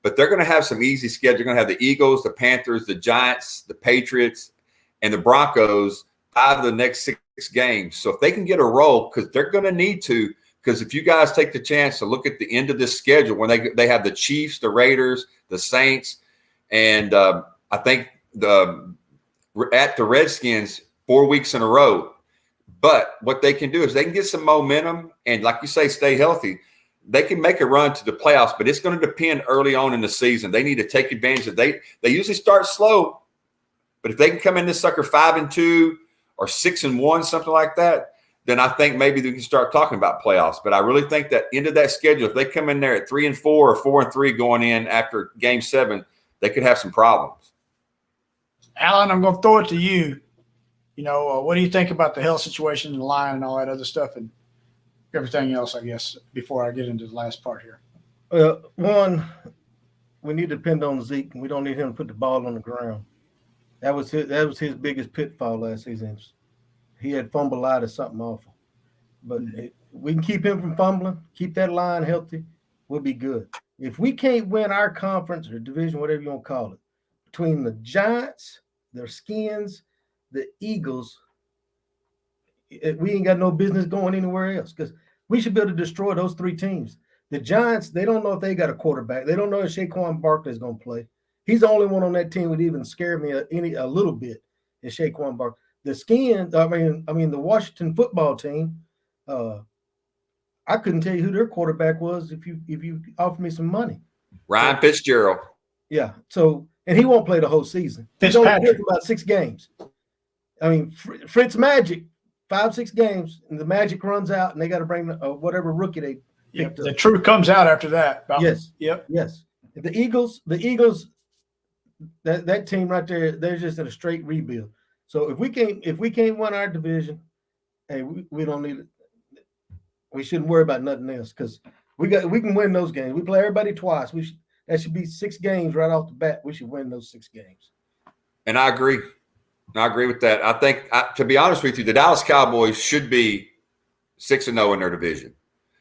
Speaker 2: But they're going to have some easy schedule. They're going to have the Eagles, the Panthers, the Giants, the Patriots, and the Broncos out of the next 6 games. So if they can get a roll, because they're going to need to, because if you guys take the chance to look at the end of this schedule, when they have the Chiefs, the Raiders, the Saints, and I think at the Redskins 4 weeks in a row. But what they can do is they can get some momentum and, like you say, stay healthy. They can make a run to the playoffs, but it's going to depend early on in the season. They need to take advantage of it. They usually start slow, but if they can come in this sucker 5-2 or 6-1, something like that, then I think maybe they can start talking about playoffs. But I really think that end of that schedule, if they come in there at 3-4 or 4-3 going in after Game 7, they could have some problems.
Speaker 1: Alan, I'm going to throw it to you. What do you think about the health situation in the line and all that other stuff and everything else, I guess, before I get into the last part here?
Speaker 3: One, we need to depend on Zeke, and we don't need him to put the ball on the ground. That was his biggest pitfall last season. He had fumbled out of something awful. But we can keep him from fumbling, keep that line healthy, we'll be good. If we can't win our conference or division, whatever you want to call it, between the Giants, their Skins, the Eagles, we ain't got no business going anywhere else because we should be able to destroy those 3 teams. The Giants, they don't know if they got a quarterback. They don't know if Saquon Barkley is going to play. He's the only one on that team would even scare me a little bit is Saquon Barkley. The Skins, I mean the Washington football team, I couldn't tell you who their quarterback was if you offered me some money.
Speaker 2: Ryan Fitzgerald.
Speaker 3: Yeah. So, and he won't play the whole season. He's only played for about 6 games. I mean, Fritz Magic, 5-6 games, and the Magic runs out, and they got to bring whatever rookie they picked up.
Speaker 1: The truth comes out after that.
Speaker 3: Yes.
Speaker 1: Yep.
Speaker 3: Yes. The Eagles, that team right there, they're just in a straight rebuild. So if we can't win our division, hey, we don't need it. We shouldn't worry about nothing else because we can win those games. We play everybody twice. That should be 6 games right off the bat. We should win those 6 games.
Speaker 2: And I agree. I agree with that. I think, to be honest with you, the Dallas Cowboys should be 6-0 in their division.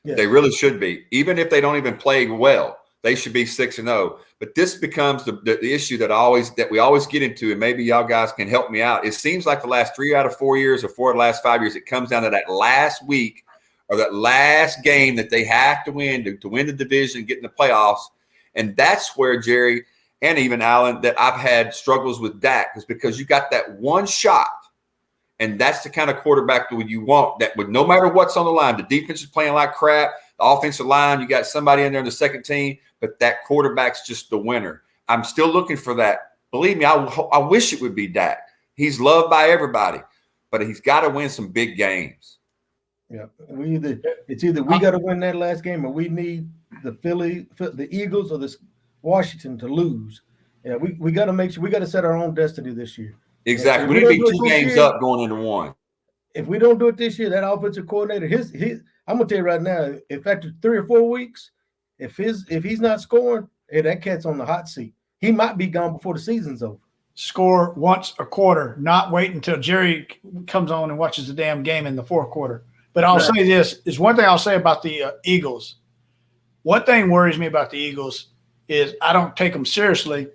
Speaker 2: Yes. They really should be. Even if they don't even play well, they should be 6-0. But this becomes the issue that we always get into, and maybe y'all guys can help me out. It seems like the last 3 out of 4 years or 4 of the last 5 years, it comes down to that last week or that last game that they have to win to win the division, get in the playoffs. And that's where, Jerry – and even Alan, that I've had struggles with Dak is because you got that one shot, and that's the kind of quarterback that you want. That would, no matter what's on the line, the defense is playing like crap, the offensive line, you got somebody in there in the second team, but that quarterback's just the winner. I'm still looking for that. Believe me, I wish it would be Dak. He's loved by everybody, but he's got to win some big games.
Speaker 3: Yeah, it's either we got to win that last game, or we need the Eagles, or the Washington to lose. Yeah, we got to make sure we got to set our own destiny this year.
Speaker 2: Exactly. We need to be 2 games up going into 1.
Speaker 3: If we don't do it this year, that offensive coordinator, I'm gonna tell you right now, if after 3 or 4 weeks, if he's not scoring, hey, that cat's on the hot seat. He might be gone before the season's over.
Speaker 1: Score once a quarter, not wait until Jerry comes on and watches the damn game in the 4th quarter. But I'll say this is one thing I'll say about the Eagles. One thing worries me about the Eagles is I don't take them seriously,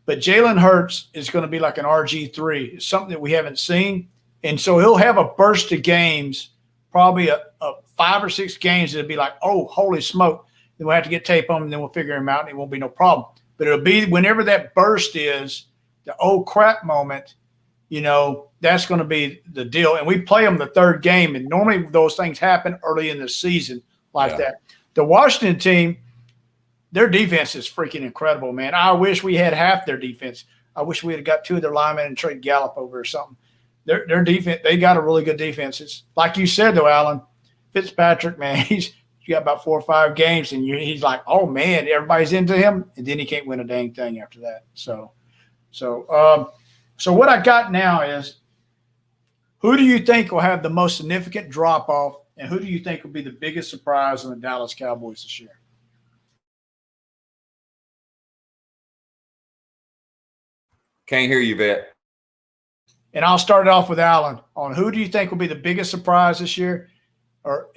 Speaker 1: but Jalen Hurts is going to be like an RG3. It's something that we haven't seen. And so he'll have a burst of games, probably a 5 or 6 games that'll be like, oh, holy smoke. Then we'll have to get tape on him, and then we'll figure him out, and it won't be no problem. But it'll be whenever that burst is, the oh crap moment, that's going to be the deal. And we play them the 3rd game, and normally those things happen early in the season like that. The Washington team, their defense is freaking incredible, man. I wish we had half their defense. I wish we had got 2 of their linemen and trade Gallup over or something. their defense, they got a really good defense. It's like you said though, Alan Fitzpatrick, man, he's got about 4 or 5 games, and he's like, oh man, everybody's into him, and then he can't win a dang thing after that. So what I got now is, who do you think will have the most significant drop off, and who do you think will be the biggest surprise in the Dallas Cowboys this year?
Speaker 2: Can't hear you, Vet.
Speaker 1: And I'll start it off with Alan on who do you think will be the biggest surprise this year, or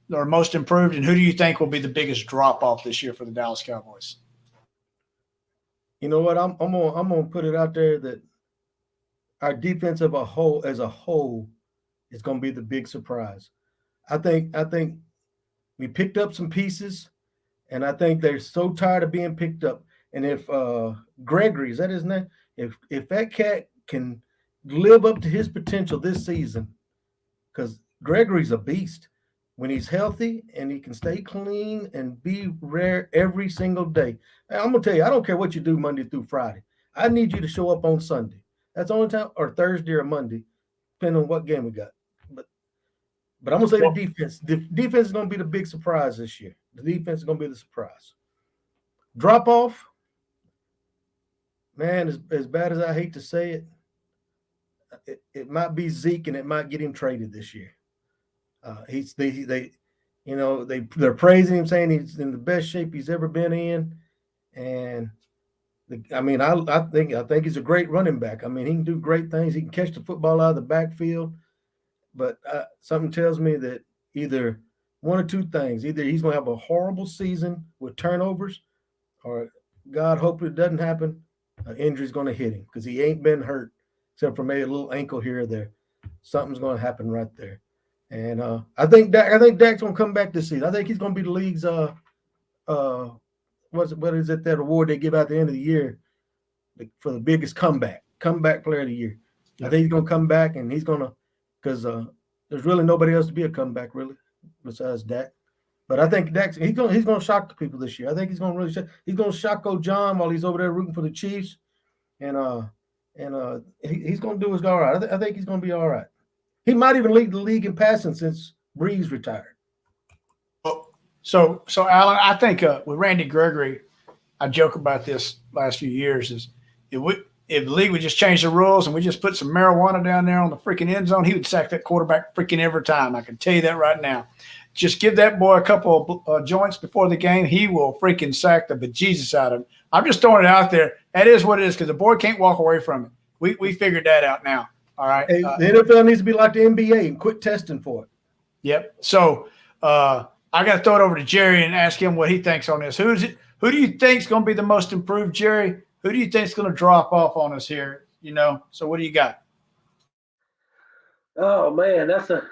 Speaker 1: most improved, and who do you think will be the biggest drop off this year for the Dallas Cowboys?
Speaker 3: You know what? I'm gonna put it out there that our defense as a whole is gonna be the big surprise. I think we picked up some pieces, and I think they're so tired of being picked up. And if Gregory, is that his name? If that cat can live up to his potential this season, because Gregory's a beast when he's healthy and he can stay clean and be rare every single day. I'm gonna tell you, I don't care what you do Monday through Friday. I need you to show up on Sunday. That's the only time, or Thursday or Monday, depending on what game we got. But I'm gonna say the defense. The defense is gonna be the big surprise this year. The defense is gonna be the surprise. Drop off, man. As bad as I hate to say it, it might be Zeke, and it might get him traded this year. They're praising him, saying he's in the best shape he's ever been in, and I think he's a great running back. I mean, he can do great things. He can catch the football out of the backfield, but something tells me that either one or two things: either he's going to have a horrible season with turnovers, or God hope it doesn't happen, an injury's going to hit him, because he ain't been hurt except for maybe a little ankle here or there. Something's going to happen right there. And I think Dak's gonna come back this season. I think he's gonna be the league's what is it, that award they give out at the end of the year for the biggest comeback player of the year. Yeah. I think he's gonna come back, and he's gonna, because there's really nobody else to be a comeback really besides Dak. But I think he's gonna shock the people this year. I think he's gonna really shock old John while he's over there rooting for the Chiefs, and he's gonna do his all right. I think he's gonna be all right. He might even lead the league in passing since Breeze retired.
Speaker 1: So Alan, I think with Randy Gregory, I joke about this last few years, is if the league would just change the rules and we just put some marijuana down there on the freaking end zone, he would sack that quarterback freaking every time. I can tell you that right now. Just give that boy a couple of joints before the game, he will freaking sack the bejesus out of him. I'm just throwing it out there. That is what it is, because the boy can't walk away from it. We figured that out now. All right.
Speaker 3: Hey, the NFL needs to be like the NBA and quit testing for it.
Speaker 1: Yep. So I got to throw it over to Jerry and ask him what he thinks on this. Who do you think is going to be the most improved, Jerry? Who do you think is going to drop off on us here? So what do you got?
Speaker 4: Oh man, that's a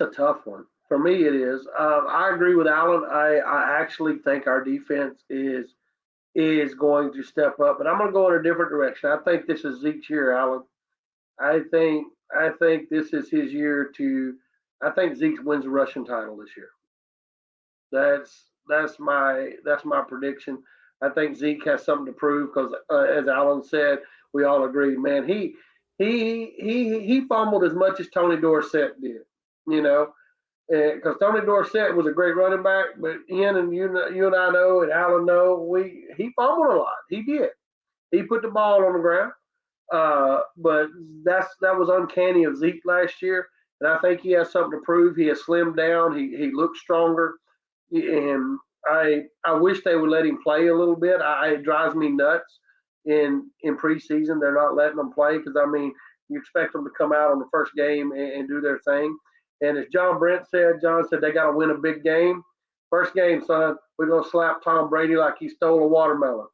Speaker 4: tough one. For me, it is. I agree with Alan. I actually think our defense is going to step up, but I'm going to go in a different direction. I think this is Zeke's year, Alan. I think this is his year I think Zeke wins the rushing title this year. That's my prediction. I think Zeke has something to prove, because as Alan said, we all agree, man, he fumbled as much as Tony Dorsett did, because Tony Dorsett was a great running back, but Ian and you and I know, and Alan know, he fumbled a lot. He did. He put the ball on the ground. But that was uncanny of Zeke last year, and I think he has something to prove. He has slimmed down. He looks stronger, and I wish they would let him play a little bit. It drives me nuts in preseason. They're not letting them play, because you expect them to come out on the first game and do their thing. And as John said they got to win a big game. First game, son, we're gonna slap Tom Brady like he stole a watermelon.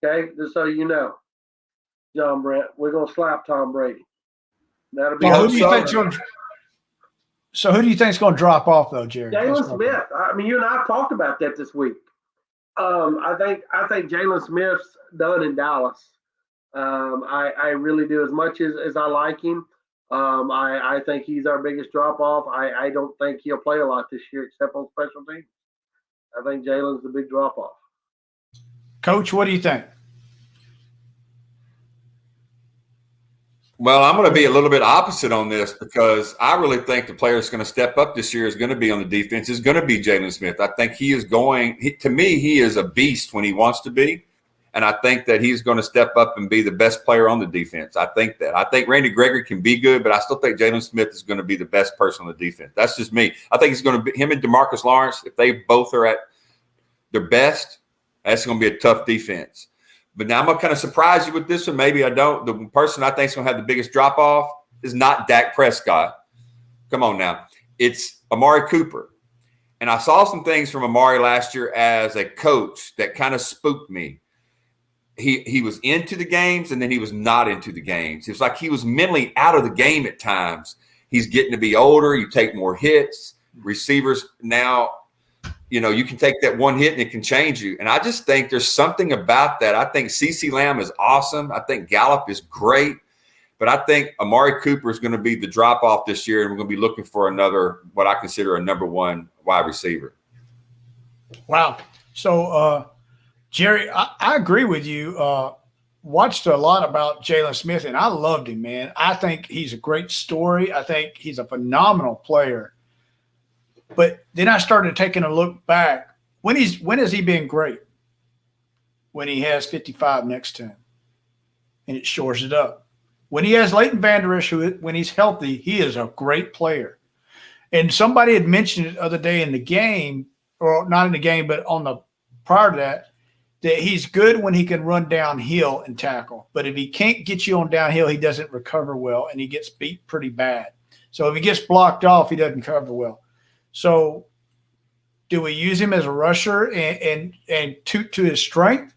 Speaker 4: Okay, just so you know. John Brent, we're gonna slap Tom Brady. That'll be.
Speaker 1: Who do you think is going to drop off though, Jerry?
Speaker 4: Jalen Smith. You and I talked about that this week. I think Jalen Smith's done in Dallas. I really do. As much as I like him, I think he's our biggest drop off. I don't think he'll play a lot this year except on special teams. I think Jalen's the big drop off.
Speaker 1: Coach, what do you think?
Speaker 2: Well, I'm going to be a little bit opposite on this because I really think the player that's going to step up this year is going to be on the defense is going to be Jalen Smith. I think he is to me, he is a beast when he wants to be. And I think that he's going to step up and be the best player on the defense. I think Randy Gregory can be good, but I still think Jalen Smith is going to be the best person on the defense. That's just me. I think he's going to be him and DeMarcus Lawrence. If they both are at their best, that's going to be a tough defense. But now I'm going to kind of surprise you with this one. Maybe I don't. The person I think is going to have the biggest drop off is not Dak Prescott. Come on now. It's Amari Cooper. And I saw some things from Amari last year as a coach that kind of spooked me. He was into the games and then he was not into the games. It was like he was mentally out of the game at times. He's getting to be older. You take more hits. Receivers now, you can take that one hit and it can change you. And I just think there's something about that. I think CeCe Lamb is awesome. I think Gallup is great. But I think Amari Cooper is going to be the drop-off this year, and we're going to be looking for another, what I consider a number one wide receiver.
Speaker 1: Wow. So, Jerry, I agree with you. Watched a lot about Jalen Smith, and I loved him, man. I think he's a great story. I think he's a phenomenal player. But then I started taking a look back. When has he been great? When he has 55 next to him, and it shores it up. When he has Leighton Vander Esch, when he's healthy, he is a great player. And somebody had mentioned it the other day in the game, or not in the game, but on the prior to that he's good when he can run downhill and tackle. But if he can't get you on downhill, he doesn't recover well, and he gets beat pretty bad. So if he gets blocked off, he doesn't cover well. So do we use him as a rusher and to his strength,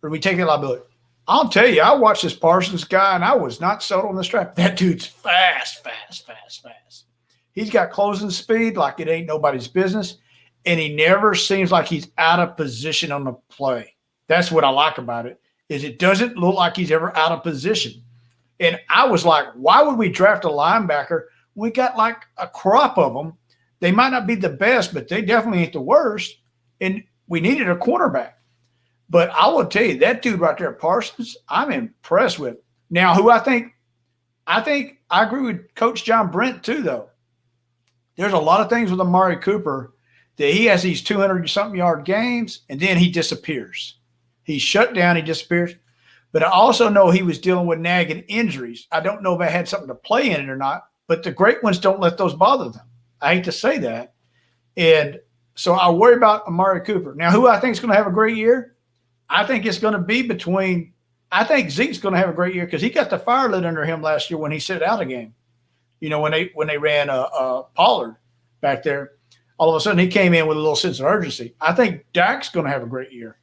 Speaker 1: or do we take a liability? I'll tell you, I watched this Parsons guy, and I was not sold on the strap. That dude's fast. He's got closing speed like it ain't nobody's business, and he never seems like he's out of position on the play. That's what I like about it, is it doesn't look like he's ever out of position. And I was like, why would we draft a linebacker? We got like a crop of them. They might not be the best, but they definitely ain't the worst. And we needed a quarterback. But I will tell you, that dude right there, Parsons, I'm impressed with. Now, who I think I agree with Coach John Brent too, though. There's a lot of things with Amari Cooper that he has these 200-something yard games, and then he disappears. He's shut down, he disappears. But I also know he was dealing with nagging injuries. I don't know if that had something to play in it or not, but the great ones don't let those bother them. I hate to say that. And so I worry about Amari Cooper. Now, who I think is going to have a great year? I think it's going to be I think Zeke's going to have a great year because he got the fire lit under him last year when he sat out a game. When they ran Pollard back there, all of a sudden he came in with a little sense of urgency. I think Dak's going to have a great year.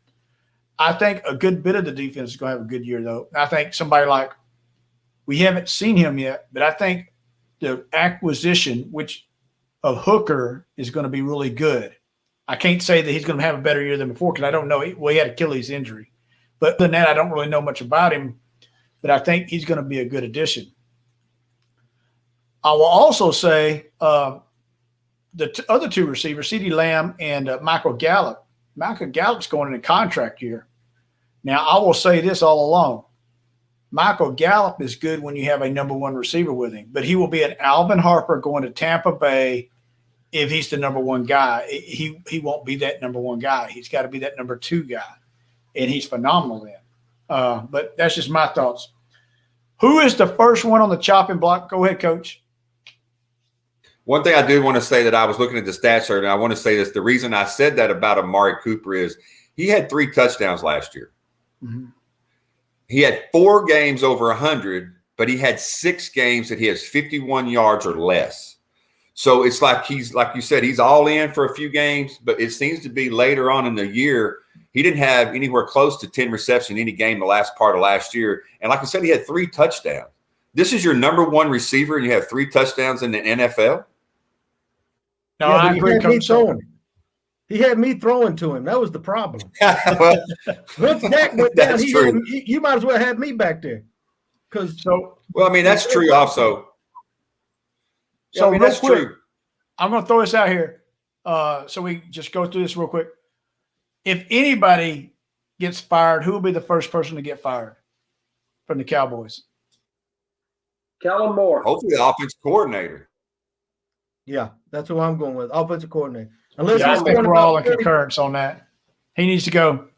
Speaker 1: I think a good bit of the defense is going to have a good year, though. I think somebody like, we haven't seen him yet, but I think the acquisition, of Hooker, is going to be really good. I can't say that he's going to have a better year than before because I don't know. He had Achilles injury. But other than that, I don't really know much about him. But I think he's going to be a good addition. I will also say the other two receivers, CeeDee Lamb and Michael Gallup. Michael Gallup's going in a contract year. Now, I will say this all along. Michael Gallup is good when you have a number one receiver with him, but he will be an Alvin Harper going to Tampa Bay if he's the number one guy. He won't be that number one guy. He's got to be that number two guy, and he's phenomenal then. But that's just my thoughts. Who is the first one on the chopping block? Go ahead, Coach.
Speaker 2: One thing I do want to say that I was looking at the stats earlier, and I want to say this. The reason I said that about Amari Cooper is he had 3 touchdowns last year. Mm-hmm. He had 4 games over 100, but he had 6 games that he has 51 yards or less. So it's like he's, like you said, he's all in for a few games, but it seems to be later on in the year, he didn't have anywhere close to 10 receptions in any game the last part of last year. And like I said, he had 3 touchdowns. This is your number one receiver, and you have 3 touchdowns in the NFL?
Speaker 3: No, yeah, I agree. He had me throwing to him. That was the problem.
Speaker 2: Well,
Speaker 3: once Dak went down, you might as well have me back there.
Speaker 2: Well, I mean, that's true also.
Speaker 1: So I mean, that's true. I'm going to throw this out here so we just go through this real quick. If anybody gets fired, who will be the first person to get fired from the Cowboys?
Speaker 4: Kellen Moore.
Speaker 2: Hopefully the offensive coordinator.
Speaker 3: Yeah, that's who I'm going with. Offensive coordinator.
Speaker 1: Unless I think we're all in concurrence on that. He needs to go.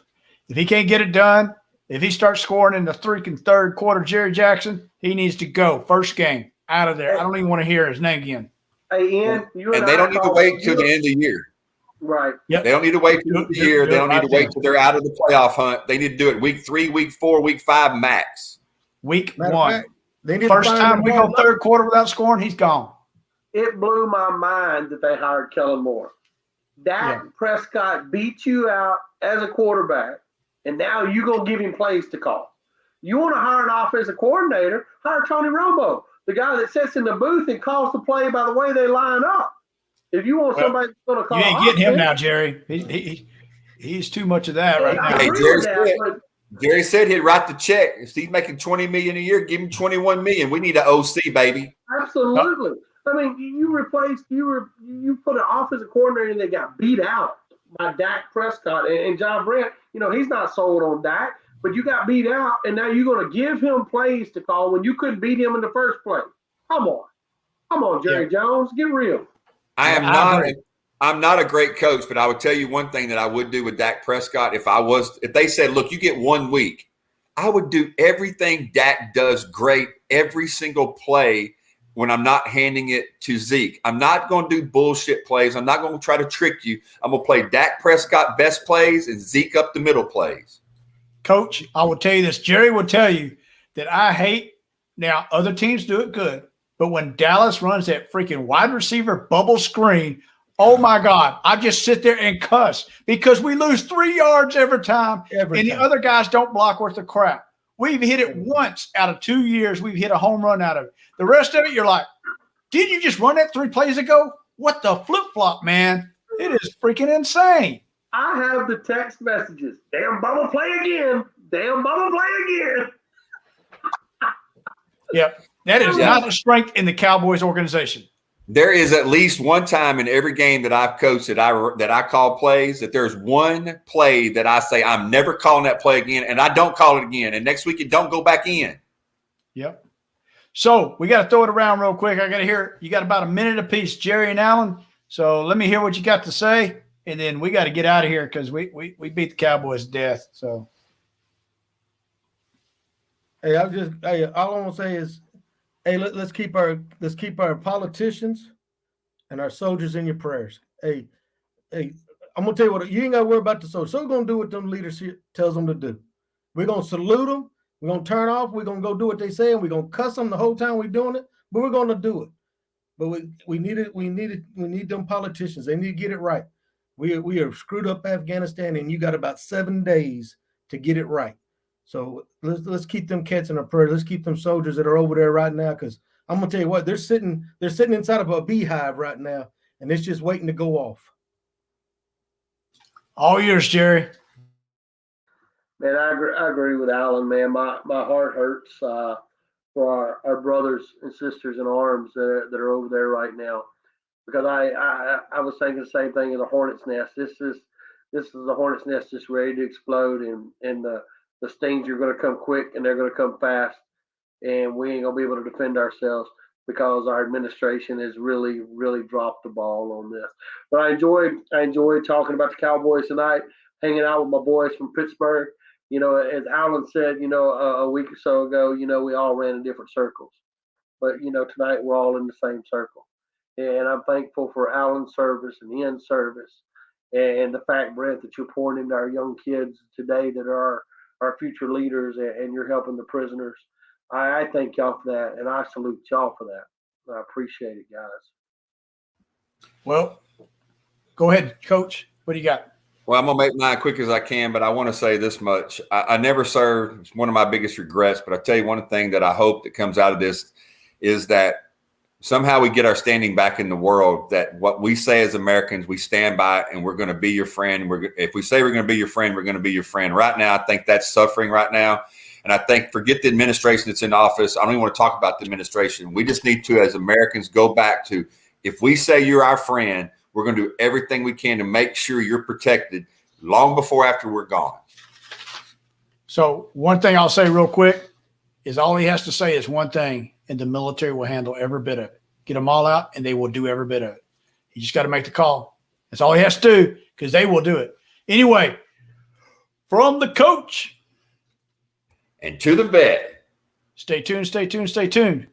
Speaker 1: If he can't get it done, if he starts scoring in the freaking third quarter, Jerry Jackson, he needs to go. First game out of there. I don't even want to hear his name again.
Speaker 4: Hey, Ian,
Speaker 2: and they don't need to wait till the end of the year.
Speaker 4: Right.
Speaker 2: Yep. They don't need to wait till the year. They don't need to wait till they're out of the playoff hunt. They need to do it week 3, week 4, week 5 max.
Speaker 1: Week 1. First time we go third quarter without scoring, he's gone.
Speaker 4: It blew my mind that they hired Kellen Moore. Dak Prescott beat you out as a quarterback, and now you're going to give him plays to call. You want to hire an offensive coordinator, hire Tony Romo, the guy that sits in the booth and calls the play by the way they line up. If you want somebody that's going to call,
Speaker 1: you ain't getting him now, Jerry. He's too much of that right now.
Speaker 2: Hey, Jerry said he'd write the check. If he's making $20 million a year, give him $21 million. We need an OC, baby.
Speaker 4: Absolutely. I mean, you put an offensive coordinator that got beat out by Dak Prescott and John Brent. You know, he's not sold on Dak, but you got beat out, and now you're going to give him plays to call when you couldn't beat him in the first place. Come on, Jerry Jones, get real.
Speaker 2: I'm not a great coach, but I would tell you one thing that I would do with Dak Prescott. If they said, look, you get 1 week, I would do everything Dak does great every single play when I'm not handing it to Zeke. I'm not going to do bullshit plays. I'm not going to try to trick you. I'm going to play Dak Prescott best plays and Zeke up the middle plays.
Speaker 1: Coach, I will tell you this. Jerry will tell you that I hate – now, other teams do it good. But when Dallas runs that freaking wide receiver bubble screen, oh, my God, I just sit there and cuss because we lose 3 yards every time. The other guys don't block worth of crap. We've hit it once out of 2 years. We've hit a home run out of it. The rest of it, you're like, did you just run that 3 plays ago? What the flip-flop, man? It is freaking insane.
Speaker 4: I have the text messages. Damn bubble play again. Damn bubble play again.
Speaker 1: Yep. That is not a strength in the Cowboys organization.
Speaker 2: There is at least one time in every game that I've coached that I call plays, that there's one play that I say I'm never calling that play again, and I don't call it again. And next week it don't go back in.
Speaker 1: Yep. So we got to throw it around real quick. I got to hear you got about a minute apiece, Jerry and Alan. So let me hear what you got to say, and then we got to get out of here because we beat the Cowboys to death. So.
Speaker 3: Hey, all I want to say is, hey, let's keep our politicians and our soldiers in your prayers. Hey, I'm gonna tell you what, you ain't gotta worry about the soldiers. So we're gonna do what them leaders tells them to do. We're gonna salute them. We're gonna turn off. We're gonna go do what they say, and we're gonna cuss them the whole time we're doing it. But we're gonna do it. But we need them politicians. They need to get it right. We are screwed up Afghanistan, and you got about 7 days to get it right. So let's keep them cats in our prayer. Let's keep them soldiers that are over there right now, because I'm gonna tell you what, they're sitting inside of a beehive right now, and it's just waiting to go off.
Speaker 1: All yours, Jerry.
Speaker 4: Man, I agree with Alan, man. My heart hurts for our brothers and sisters in arms that are over there right now, because I was thinking the same thing as a hornet's nest. This is a hornet's nest just ready to explode, and the stings are going to come quick and they're going to come fast, and we ain't going to be able to defend ourselves because our administration has really, really dropped the ball on this. But I enjoyed talking about the Cowboys tonight, hanging out with my boys from Pittsburgh. You know, as Alan said, you know, a week or so ago, you know, we all ran in different circles. But, you know, tonight we're all in the same circle. And I'm thankful for Alan's service and Ian's service, and the fact, Brent, that you're pouring into our young kids today that are our future leaders, and you're helping the prisoners. I thank y'all for that, and I salute y'all for that. I appreciate it, guys.
Speaker 1: Well, go ahead, Coach. What do you got?
Speaker 2: Well, I'm going to make mine quick as I can, but I want to say this much. I never served. It's one of my biggest regrets, but I tell you one thing that I hope that comes out of this is that somehow we get our standing back in the world, that what we say as Americans, we stand by it, and we're going to be your friend. If we say we're going to be your friend, we're going to be your friend. Right now, I think that's suffering right now. And I think, forget the administration that's in office. I don't even want to talk about the administration. We just need to, as Americans, go back to, if we say you're our friend, we're going to do everything we can to make sure you're protected long before after we're gone. So
Speaker 1: one thing I'll say real quick is all he has to say is one thing, and the military will handle every bit of it. Get them all out, and they will do every bit of it. You just got to make the call. That's all he has to do, because they will do it. Anyway, from the coach.
Speaker 2: And to the vet.
Speaker 1: Stay tuned, stay tuned, stay tuned.